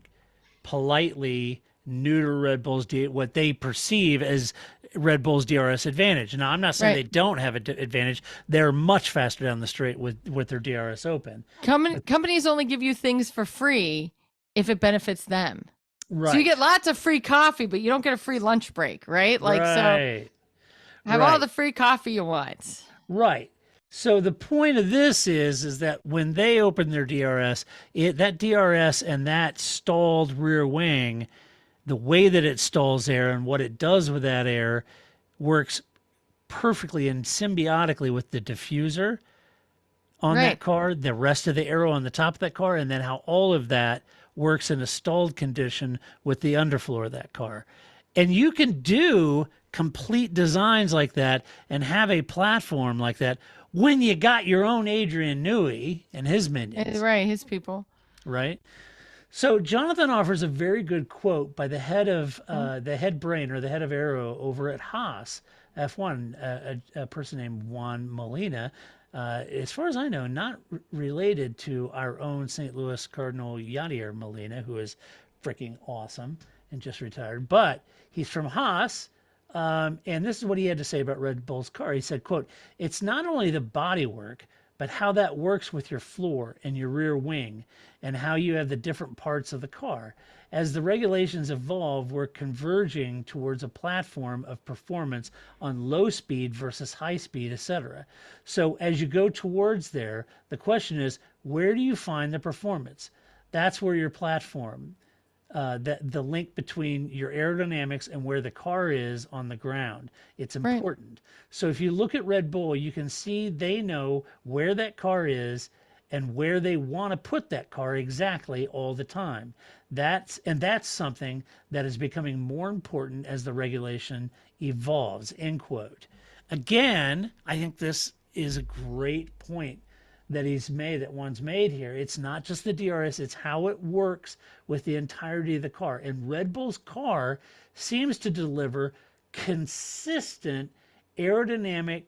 politely neuter Red Bull's what they perceive as Red Bull's DRS advantage. Now, I'm not saying they don't have an advantage. They're much faster down the straight with their DRS open. Companies only give you things for free if it benefits them. Right. So you get lots of free coffee, but you don't get a free lunch break, right? Like, so have all the free coffee you want. Right. So the point of this is that when they open their DRS, that DRS and that stalled rear wing, the way that it stalls air and what it does with that air works perfectly and symbiotically with the diffuser on that car, the rest of the aero on the top of that car, and then how all of that works in a stalled condition with the underfloor of that car. And you can do complete designs like that and have a platform like that when you got your own Adrian Newey and his minions. Right, his people. Right. So Jonathan offers a very good quote by the head of the head brain or the head of aero over at Haas F1, a person named Juan Molina. As far as I know, not related to our own St. Louis Cardinal Yadier Molina, who is freaking awesome and just retired. But he's from Haas. And this is what he had to say about Red Bull's car. He said, quote, "It's not only the bodywork, but how that works with your floor and your rear wing and how you have the different parts of the car. As the regulations evolve, we're converging towards a platform of performance on low speed versus high speed, etc. So as you go towards there, the question is, where do you find the performance? That's where your platform, the link between your aerodynamics and where the car is on the ground. It's important. So if you look at Red Bull, you can see they know where that car is and where they want to put that car exactly all the time. That's something that is becoming more important as the regulation evolves," end quote. Again, I think this is a great point that Juan's made here. It's not just the DRS, it's how it works with the entirety of the car. And Red Bull's car seems to deliver consistent aerodynamic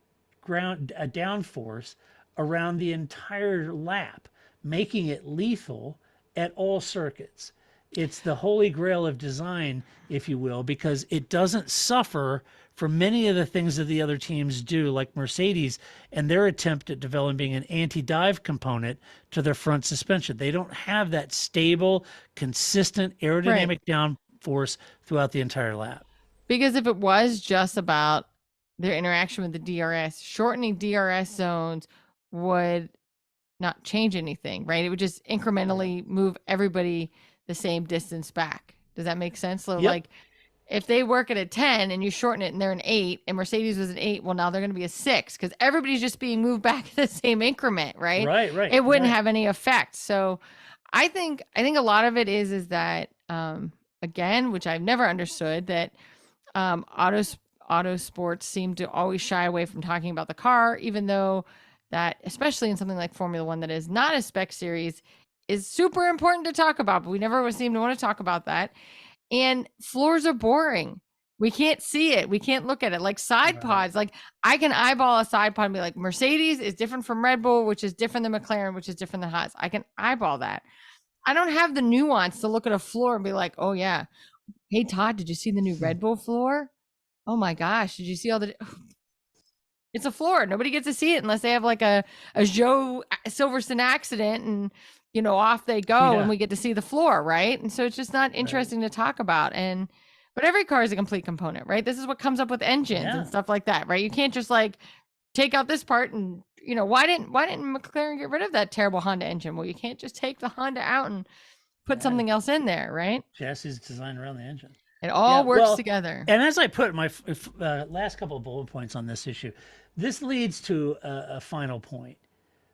downforce around the entire lap, making it lethal at all circuits. It's the holy grail of design, if you will, because it doesn't suffer from many of the things that the other teams do, like Mercedes and their attempt at developing an anti-dive component to their front suspension. They don't have that stable, consistent aerodynamic downforce throughout the entire lap. Because if it was just about their interaction with the DRS, shortening DRS zones would not change anything, right? It would just incrementally move everybody the same distance back. Does that make sense? So like if they work at a 10 and you shorten it and they're an 8 and Mercedes was an 8, well, now they're going to be a 6 because everybody's just being moved back the same increment, right? Right. It wouldn't have any effect. So I think a lot of it is that, again, which I've never understood, that auto sports seem to always shy away from talking about the car, even though that, especially in something like Formula One that is not a spec series, is super important to talk about, but we never seem to want to talk about that. And floors are boring. We can't see it. We can't look at it. Like side pods, like I can eyeball a side pod and be like, Mercedes is different from Red Bull, which is different than McLaren, which is different than Haas. I can eyeball that. I don't have the nuance to look at a floor and be like, oh yeah, hey Todd, did you see the new Red Bull floor? Oh my gosh, did you see all the... It's a floor. Nobody gets to see it unless they have like a Joe Silverstone accident and, you know, off they go and we get to see the floor, right? And so it's just not interesting to talk about. But every car is a complete component, right? This is what comes up with engines and stuff like that, right? You can't just like take out this part and, you know, why didn't McLaren get rid of that terrible Honda engine? Well, you can't just take the Honda out and put something else in there, right? Chassis is designed around the engine. It all works together. And as I put my last couple of bullet points on this issue, this leads to a final point,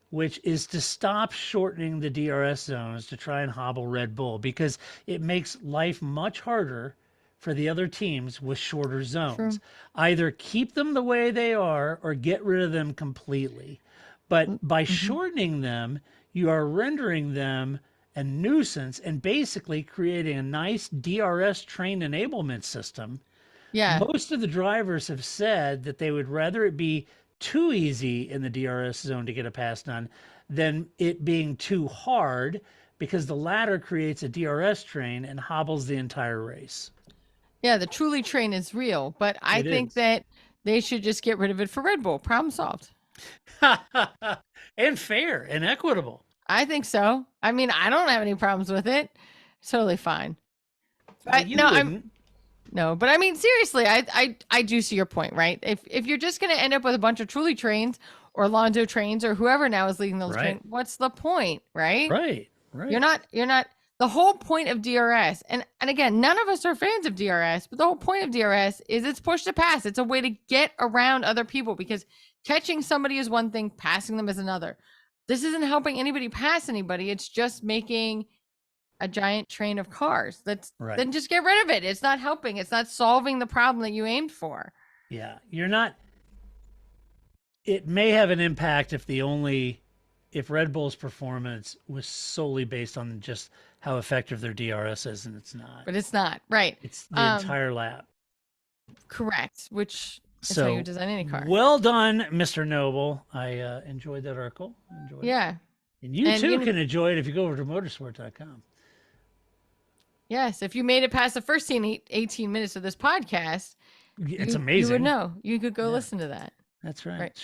which is to stop shortening the DRS zones to try and hobble Red Bull, because it makes life much harder for the other teams with shorter zones. True. Either keep them the way they are or get rid of them completely. But by shortening them, you are rendering them a nuisance and basically creating a nice DRS train enablement system. Yeah. Most of the drivers have said that they would rather it be too easy in the DRS zone to get a pass done than it being too hard, because the latter creates a DRS train and hobbles the entire race. Yeah, the truly train is real, but I think that they should just get rid of it for Red Bull. Problem solved. And fair and equitable. I think so. I mean, I don't have any problems with it. It's totally fine. But You no, wouldn't. but I mean, seriously, I do see your point, right? If you're just going to end up with a bunch of truly trains or Lonzo trains or whoever now is leading those trains, what's the point, right? Right. You're not. The whole point of DRS, and again, none of us are fans of DRS, but the whole point of DRS is it's push to pass. It's a way to get around other people, because catching somebody is one thing, passing them is another. This isn't helping anybody pass anybody. It's just making a giant train of cars. Then just get rid of it. It's not helping. It's not solving the problem that you aimed for. Yeah, you're not. It may have an impact if Red Bull's performance was solely based on just how effective their DRS is, and it's not. But it's not, right? It's the entire lap. Correct. Which is how you design any car. Well done, Mr. Noble. I enjoyed that article. Yeah. And you too can enjoy it if you go over to motorsport.com. Yes, if you made it past the first 18 minutes of this podcast, it's amazing. You would know. You could go listen to that. That's right. Right.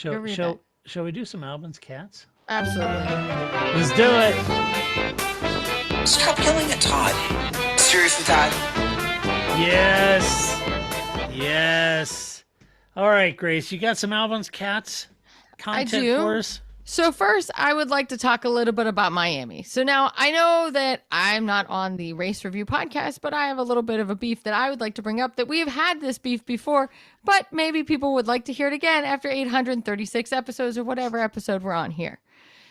Shall we do some Albin's Cats? Absolutely. Let's do it. Stop yelling at Todd. Seriously, Todd? Yes. Yes. All right, Grace, you got some Albin's Cats content for us? So first, I would like to talk a little bit about Miami. So now I know that I'm not on the race review podcast, but I have a little bit of a beef that I would like to bring up, that we have had this beef before, but maybe people would like to hear it again after 836 episodes or whatever episode we're on here.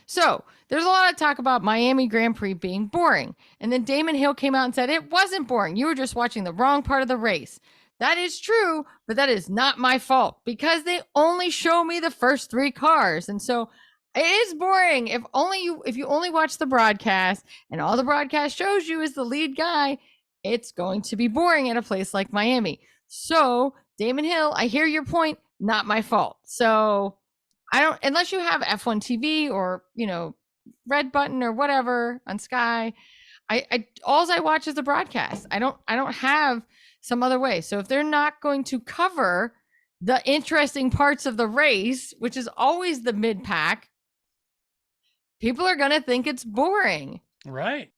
So there's a lot of talk about Miami Grand Prix being boring. And then Damon Hill came out and said it wasn't boring. You were just watching the wrong part of the race. That is true, but that is not my fault, because they only show me the first 3 cars. And so it is boring. If you only watch the broadcast and all the broadcast shows you is the lead guy, it's going to be boring at a place like Miami. So Damon Hill, I hear your point, not my fault. So I don't, unless you have F1 TV or, Red Button or whatever on Sky, all I watch is the broadcast. I don't have some other way. So if they're not going to cover the interesting parts of the race, which is always the mid pack, people are going to think it's boring. Right.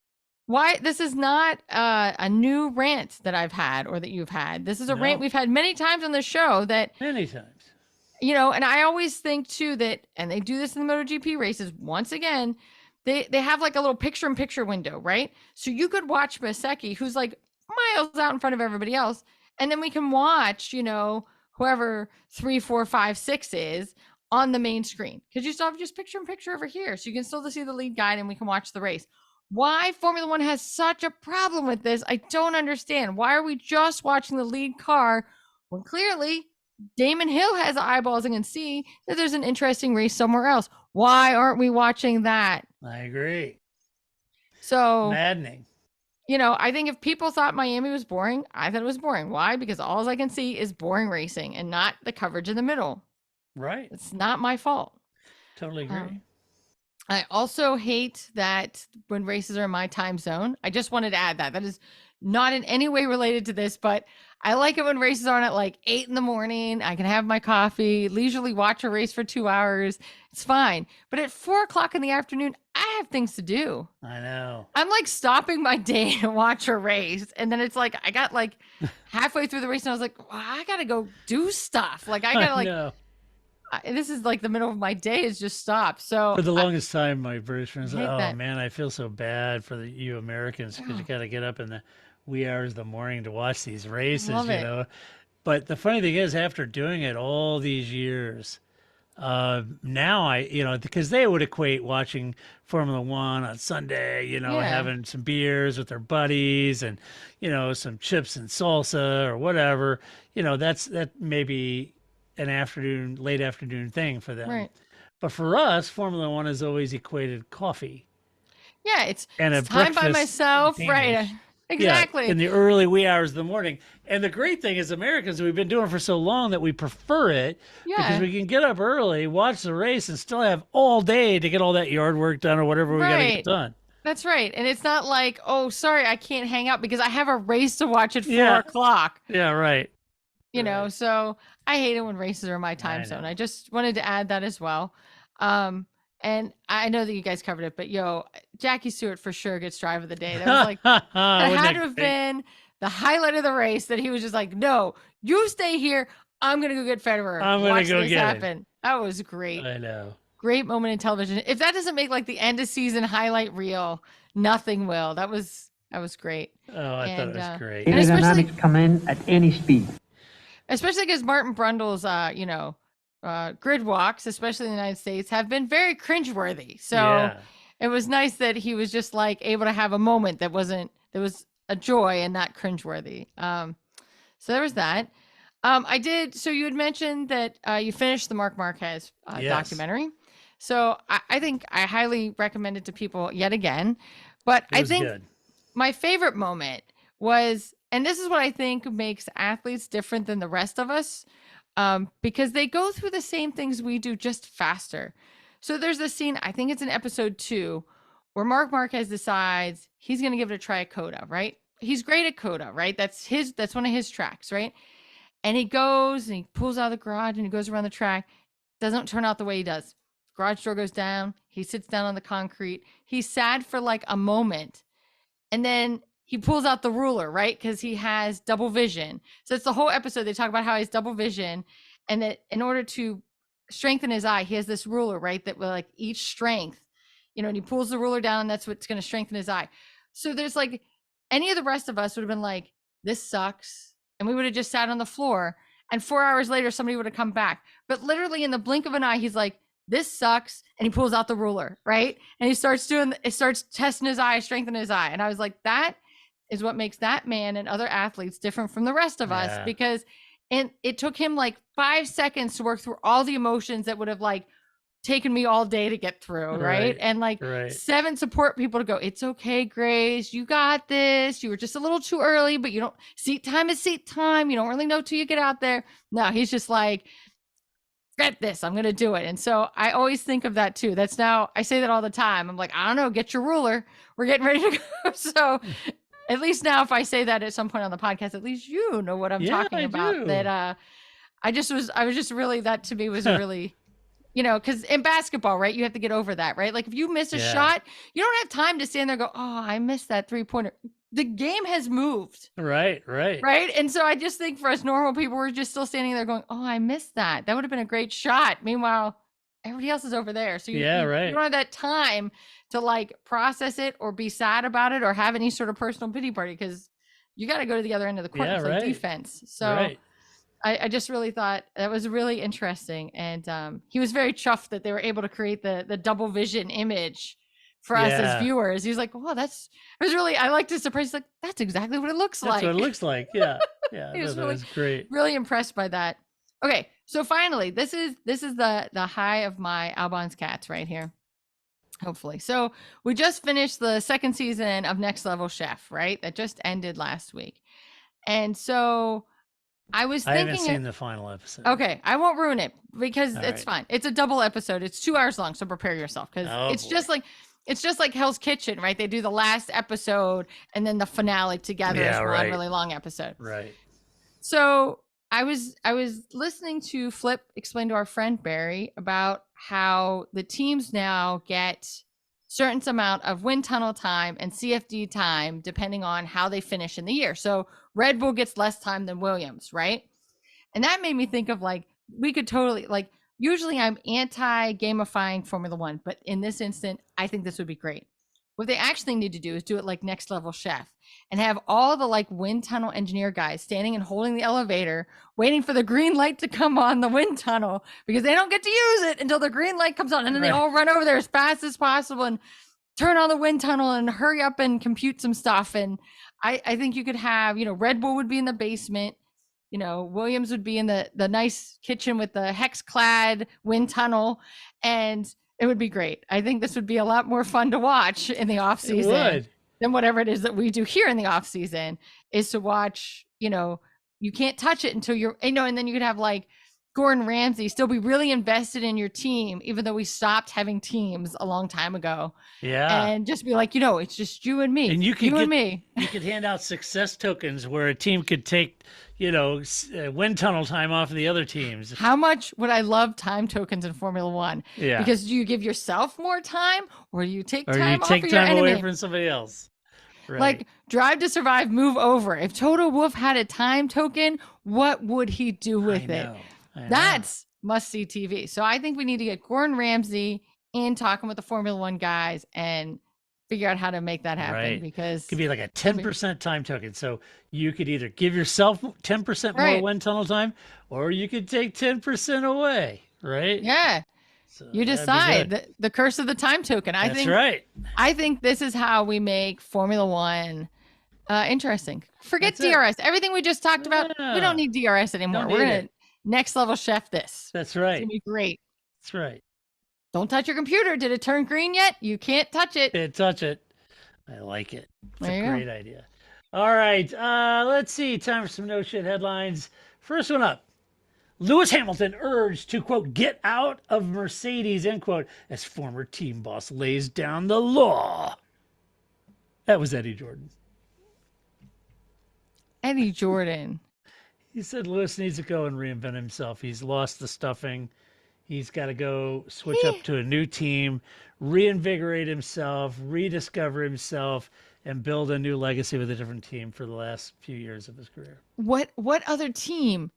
Why? This is not a new rant that I've had or that you've had. This is a rant we've had many times on the show many times. And I always think too that, and they do this in the MotoGP races, once again, they have like a little picture-in-picture window, right? So you could watch Maseki, who's like miles out in front of everybody else, and then we can watch, whoever 3, 4, 5, 6 is on the main screen, because you still have just picture-in-picture over here, so you can still see the lead guide and we can watch the race. Why Formula One has such a problem with this, I don't understand. Why are we just watching the lead car when clearly Damon Hill has eyeballs and can see that there's an interesting race somewhere else? Why aren't we watching that? I agree. So maddening. I think if people thought Miami was boring, I thought it was boring. Why? Because all I can see is boring racing and not the coverage in the middle. Right. It's not my fault. Totally agree. I also hate that when races are in my time zone. I just wanted to add that. That is not in any way related to this, but I like it when races aren't at like 8 a.m. I can have my coffee, leisurely watch a race for 2 hours. It's fine. But at 4 o'clock in the afternoon, I have things to do. I know. I'm like stopping my day to watch a race. And then it's like, I got like halfway through the race and I was like, well, I got to go do stuff. Like I got to like, this is like the middle of my day is just stopped. So for the longest time, my British friends, that. Man, I feel so bad for you Americans, because you got to get up in the wee hours of the morning to watch these races, But the funny thing is, after doing it all these years, now because they would equate watching Formula One on Sunday, having some beers with their buddies and, some chips and salsa or whatever, that may be an late afternoon thing for them. Right. But for us, Formula One has always equated coffee Yeah, it's and a time by breakfast myself, right? sandwich. Exactly. Yeah, in the early wee hours of the morning. And the great thing is, Americans, we've been doing it for so long that we prefer it because Yeah. we can get up early, watch the race, and still have all day to get all that yard work done or whatever we got to get Right. done. That's right. And it's not like, oh, sorry, I can't hang out because I have a race to watch at 4 Yeah. o'clock. Yeah, right. You know, Right. so I hate it when races are my I time zone. know. I just wanted to add that as well. And I know that you guys covered it, but Jackie Stewart for sure gets drive of the day. That was like, that Wouldn't had that to have great? been the highlight of the race that he was just like, no, you stay here. I'm going to go get Federer. I'm gonna Watch go this get him. happen. That was great. I know. Great moment in television. If that doesn't make like the end of season highlight reel, nothing will. That was great. Oh, I thought it was great. And especially, Aerodynamics come in at any speed. especially because Martin Brundle's, grid walks, especially in the United States, have been very cringeworthy. So Yeah. it was nice that he was just like able to have a moment that was a joy and not cringeworthy. So there was that. I did. So you had mentioned that you finished the Mark Marquez Yes. documentary. So I think I highly recommend it to people yet again. But It I was think good. my favorite moment was, and this is what I think makes athletes different than the rest of us, because they go through the same things we do, just faster. So there's this scene, I think it's in episode 2, where Mark Marquez decides he's going to give it a try at Coda, right? He's great at Coda, right? That's one of his tracks, right? And he goes and he pulls out of the garage and he goes around the track. Doesn't turn out the way he does. Garage door goes down. He sits down on the concrete. He's sad for like a moment. And then he pulls out the ruler, right? Because he has double vision. So it's the whole episode. They talk about how he has double vision. And that in order to strengthen his eye, he has this ruler, right? That will like each strength, and he pulls the ruler down. That's what's going to strengthen his eye. So there's like, any of the rest of us would have been like, this sucks. And we would have just sat on the floor. And 4 hours later, somebody would have come back. But literally in the blink of an eye, he's like, this sucks. And he pulls out the ruler, right? And he starts testing his eye, strengthening his eye. And I was like, that is what makes that man and other athletes different from the rest of us, Yeah. because it took him like 5 seconds to work through all the emotions that would have like taken me all day to get through, right? And like Right. 7 support people to go, it's okay, Grace, you got this. You were just a little too early, but seat time is seat time. You don't really know till you get out there. No, he's just like, get this, I'm gonna do it. And so I always think of that too. I say that all the time. I'm like, I don't know, get your ruler. We're getting ready to go. So at least now, if I say that at some point on the podcast, at least you know what I'm talking I about. do. That I was just really, that to me was a really, because in basketball, right, you have to get over that, right? Like if you miss a shot, you don't have time to stand there and go, oh, I missed that 3-pointer. The game has moved. Right. And so I just think for us normal people, we're just still standing there going, oh, I missed that. That would have been a great shot. Meanwhile, everybody else is over there. So you don't have that time to like process it or be sad about it or have any sort of personal pity party, because you got to go to the other end of the court and play defense. So I just really thought that was really interesting. And he was very chuffed that they were able to create the double vision image for us as viewers. He was like, "Wow, I liked his surprise. He's like, that's exactly what it looks like." That's what it looks like. Yeah. He was that was great. really impressed by that. Okay, so finally, this is the high of my Albon's Cats right here. Hopefully. So we just finished the 2nd season of Next Level Chef, right? That just ended last week. And so I haven't seen the final episode. Okay, I won't ruin it because All it's right. fine. It's a double episode. It's 2 hours long, so prepare yourself, because it's just like Hell's Kitchen, right? They do the last episode and then the finale together as one really long episode. Right. So I was listening to Flip explain to our friend Barry about how the teams now get certain amount of wind tunnel time and CFD time depending on how they finish in the year. So Red Bull gets less time than Williams, right? And that made me think of like, we could totally, like, usually I'm anti gamifying Formula One, but in this instant, I think this would be great. What they actually need to do is do it like Next Level Chef and have all the like wind tunnel engineer guys standing and holding the elevator, waiting for the green light to come on the wind tunnel, because they don't get to use it until the green light comes on. And then they all run over there as fast as possible and turn on the wind tunnel and hurry up and compute some stuff. And I think you could have, Red Bull would be in the basement. Williams would be in the nice kitchen with the hex clad wind tunnel. And It would be great. I think this would be a lot more fun to watch in the off It season would. than whatever it is that we do here in the off season is to watch, you can't touch it until and then you could have like Gordon Ramsay still be really invested in your team, even though we stopped having teams a long time ago. Yeah. And just be like, it's just you and me. And you and me. You could hand out success tokens where a team could take, wind tunnel time off of the other teams. How much would I love time tokens in Formula One? Yeah. Because do you give yourself more time or do you take Or time you off take of your time away enemy? from somebody else. Right. Like Drive to Survive, move over. If Toto Wolff had a time token, what would he do with it? I know. That's must-see TV. So I think we need to get Gordon Ramsay in talking with the Formula One guys and figure out how to make that happen. Right. Because it could be like a 10% time token. So you could either give yourself 10% more Right. wind tunnel time, or you could take 10% away. Right. yeah, So you that'd be decide good. the curse of the time token. That's right. I think this is how we make Formula One interesting. Forget That's it. DRS. Everything we just talked about, we Yeah. don't need DRS anymore. Don't We're need gonna it. next level chef this. That's It's right. gonna be great. That's right. Don't touch your computer. Did it turn green yet? You can't touch it. Can't touch it. I like it. It's There a you go. great idea. All right. Let's see. Time for some no shit headlines. First one up. Lewis Hamilton urged to, quote, get out of Mercedes, end quote, as former team boss lays down the law. That was Eddie Jordan. Eddie Jordan. He said Lewis needs to go and reinvent himself. He's lost the stuffing. He's got to go switch up to a new team, reinvigorate himself, rediscover himself, and build a new legacy with a different team for the last few years of his career. What other team,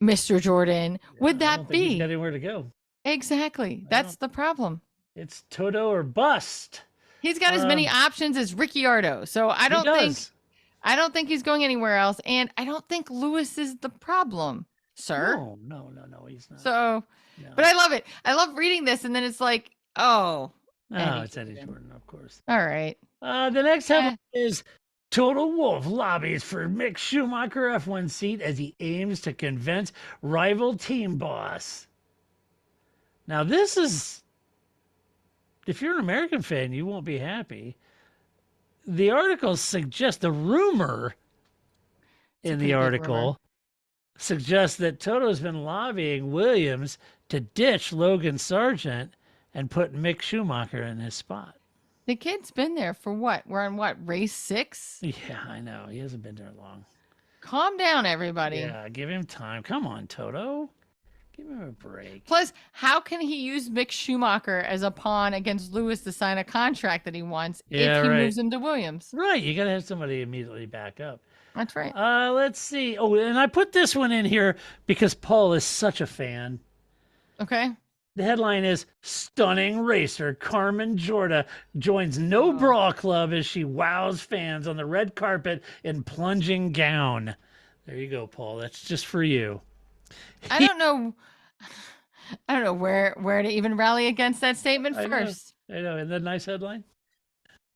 Mr. Jordan, would I that don't think he's be? got anywhere to go. Exactly. That's the problem. It's Toto or bust. He's got as many options as Ricciardo. So I don't think he's going anywhere else. And I don't think Lewis is the problem, sir. No, he's not. So, No. but I love it. I love reading this. And then it's like, oh, It's Eddie Jordan, of course. all right. The next headline is Total Wolf lobbies for Mick Schumacher F1 seat as he aims to convince rival team boss. Now, this is, if you're an American fan, you won't be happy. The article suggests, the rumor in the article suggests that Toto's been lobbying Williams to ditch Logan Sargent and put Mick Schumacher in his spot. The kid's been there for what? We're on what? Race 6? Yeah, I know. He hasn't been there long. Calm down, everybody. Yeah, give him time. Come on, Toto. Give him a break. Plus, how can he use Mick Schumacher as a pawn against Lewis to sign a contract that he wants if he moves him to Williams? Right. You got to have somebody immediately back up. That's right. Let's see. Oh, and I put this one in here because Paul is such a fan. Okay. The headline is Stunning Racer Carmen Jorda joins No Bra Club as she wows fans on the red carpet in plunging gown. There you go, Paul. That's just for you. I don't know where to even rally against that statement first. I know. Isn't that a nice headline?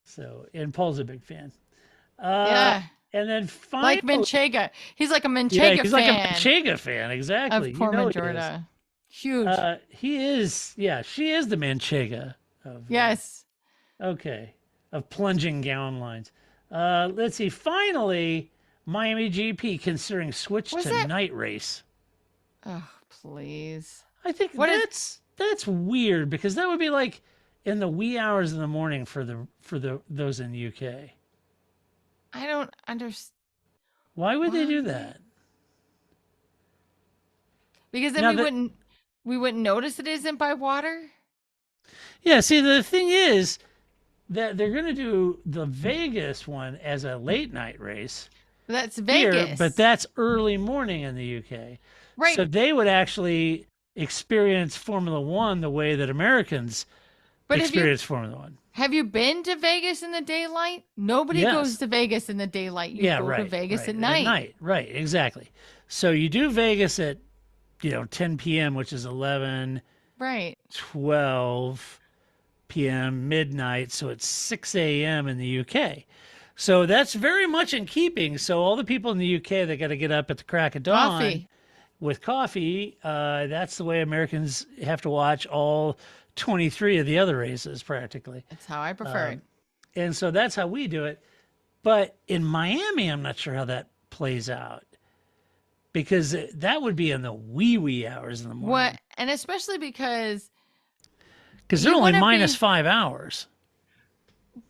So, and Paul's a big fan. Yeah. And then Like finally, Manchega. He's like a Manchega yeah, he's fan. like a Manchega fan. Exactly. Of Carmen he is. Jorda. Huge. He is. Yeah, she is the Manchega. Of, yes. Okay. Of plunging gown lines. Let's see. Finally, Miami GP considering switch What's to that? night race. Oh, please. I think that's weird because that would be like in the wee hours in the morning for those in the UK. I don't understand. Why would they do that? Because then we wouldn't notice it isn't by water. Yeah, see, the thing is that they're going to do the Vegas one as a late night race. That's Vegas. Here, but that's early morning in the UK. Right. So they would actually experience Formula One the way that Americans experience Formula One. Have you been to Vegas in the daylight? Nobody Yes. goes to Vegas in the daylight. You go to Vegas at night. Right, exactly. So you do Vegas at 10 p.m., which is 11, Right. 12 p.m., midnight. So it's 6 a.m. in the UK. So that's very much in keeping. So all the people in the UK that got to get up at the crack of dawn, Coffee. with coffee, that's the way Americans have to watch all 23 of the other races practically. That's how I prefer it. And so that's how we do it. But in Miami, I'm not sure how that plays out because that would be in the wee hours in the morning. What? And especially because Because they're you only wanna minus be- 5 hours.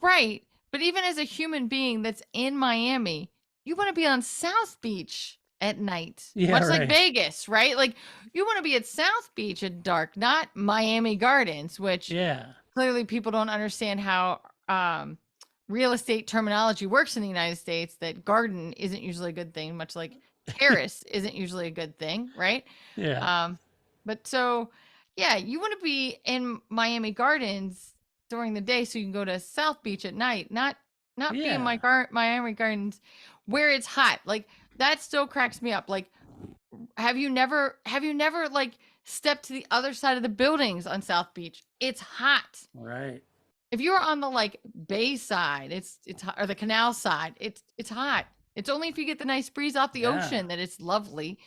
right. But even as a human being that's in Miami, you want to be on South Beach at night. Yeah, much right. like Vegas, right? Like you want to be at South Beach at dark, not Miami Gardens, which Yeah. clearly people don't understand how real estate terminology works in the United States, that garden isn't usually a good thing, much like terrace isn't usually a good thing, right? Yeah. But so yeah, you want to be in Miami Gardens during the day so you can go to South Beach at night, not be Yeah. in Miami Gardens where it's hot. Like that still cracks me up. Like have you never like stepped to the other side of the buildings on South Beach? It's hot. Right. If you're on the like bay side, it's hot, or the canal side, it's hot. It's only if you get the nice breeze off the Yeah. ocean that it's lovely.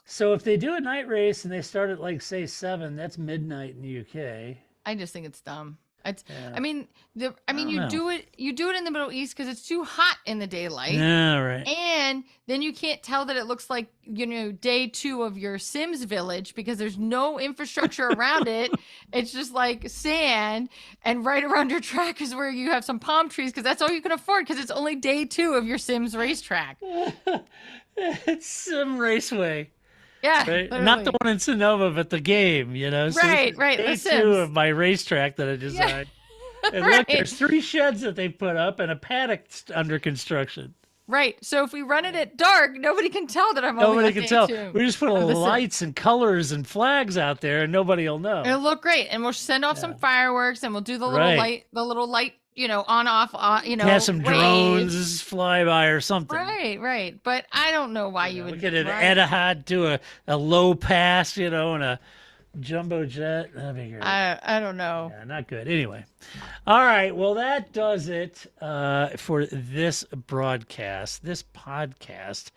So if they do a night race and they start at like say 7, that's midnight in the UK. I just think it's dumb. It's, Yeah. I mean, you know. do it in the Middle East because it's too hot in the daylight, Yeah, right. and then you can't tell that it looks like day 2 of your Sims village because there's no infrastructure around it. It's just like sand, and right around your track is where you have some palm trees because that's all you can afford because it's only day 2 of your Sims racetrack. It's some raceway. Yeah, Right? literally. Not the one in Sonoma, but the game, So this Right, is right, The Day 2 Sims. of my racetrack that I designed. And look, Right. there's 3 sheds that they put up and a paddock under construction. Right. So if we run it at dark, nobody can tell that I'm only Nobody on can day tell. 2 We just put of the Sims. lights and colors and flags out there, and nobody will know. It'll look great, and we'll send off some fireworks, and we'll do the Right. little light, on off, Have some waves. drones fly by or something. Right. But I don't know why you We would. get an run- Etihad do a low pass, and a jumbo jet. That'd be great. I don't know. Yeah, not good. Anyway, all right. Well, that does it for this broadcast, this podcast.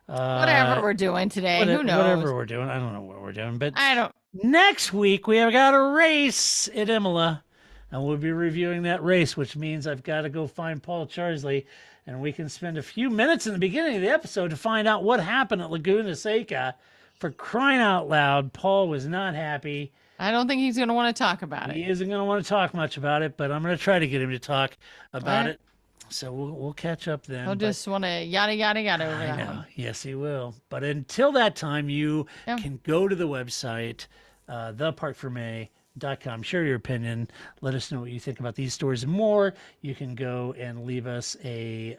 Whatever we're doing today, who knows? Whatever we're doing, I don't know what we're doing. But I don't. next week we have got a race at Imola, and we'll be reviewing that race, which means I've got to go find Paul Charsley, and we can spend a few minutes in the beginning of the episode to find out what happened at Laguna Seca. For crying out loud, Paul was not happy. I don't think he's going to want to talk about He it. isn't going to want to talk much about it, but I'm going to try to get him to talk about Right. it. So we'll catch up then. He'll but- just want to yada over I that know. one. Yes, he will. But until that time, you Yeah. can go to the website, theparcfermé.com. Share your opinion. Let us know what you think about these stories and more. You can go and leave us a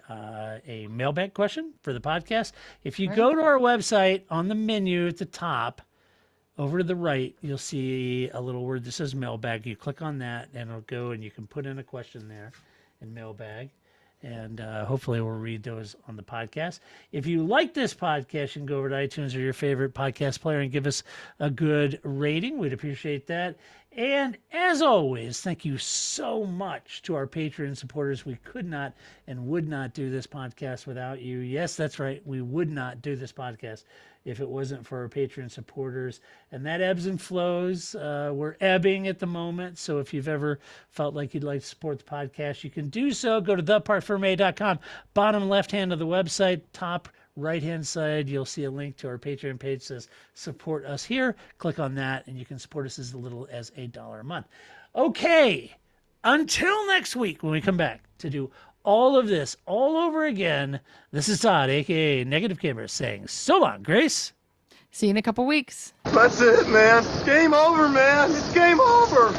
mailbag question for the podcast. If you go to our website, on the menu at the top, over to the right, you'll see a little word that says mailbag. You click on that, and it'll go, and you can put in a question there in mailbag. And hopefully we'll read those on the podcast. If you like this podcast, you can go over to iTunes or your favorite podcast player and give us a good rating. We'd appreciate that. And as always, thank you so much to our Patreon supporters. We could not and would not do this podcast without you. Yes, that's right. We would not do this podcast if it wasn't for our Patreon supporters. And that ebbs and flows. We're ebbing at the moment. So if you've ever felt like you'd like to support the podcast, you can do so. Go to theparcfermé.com. Bottom left hand of the website, top right-hand side, you'll see a link to our Patreon page that says support us here. Click on that, and you can support us as little as $1 a month. Okay, until next week when we come back to do all of this all over again, this is Todd, a.k.a. Negative Gamer, saying so long, Grace. See you in a couple weeks. That's it, man. Game over, man. It's game over.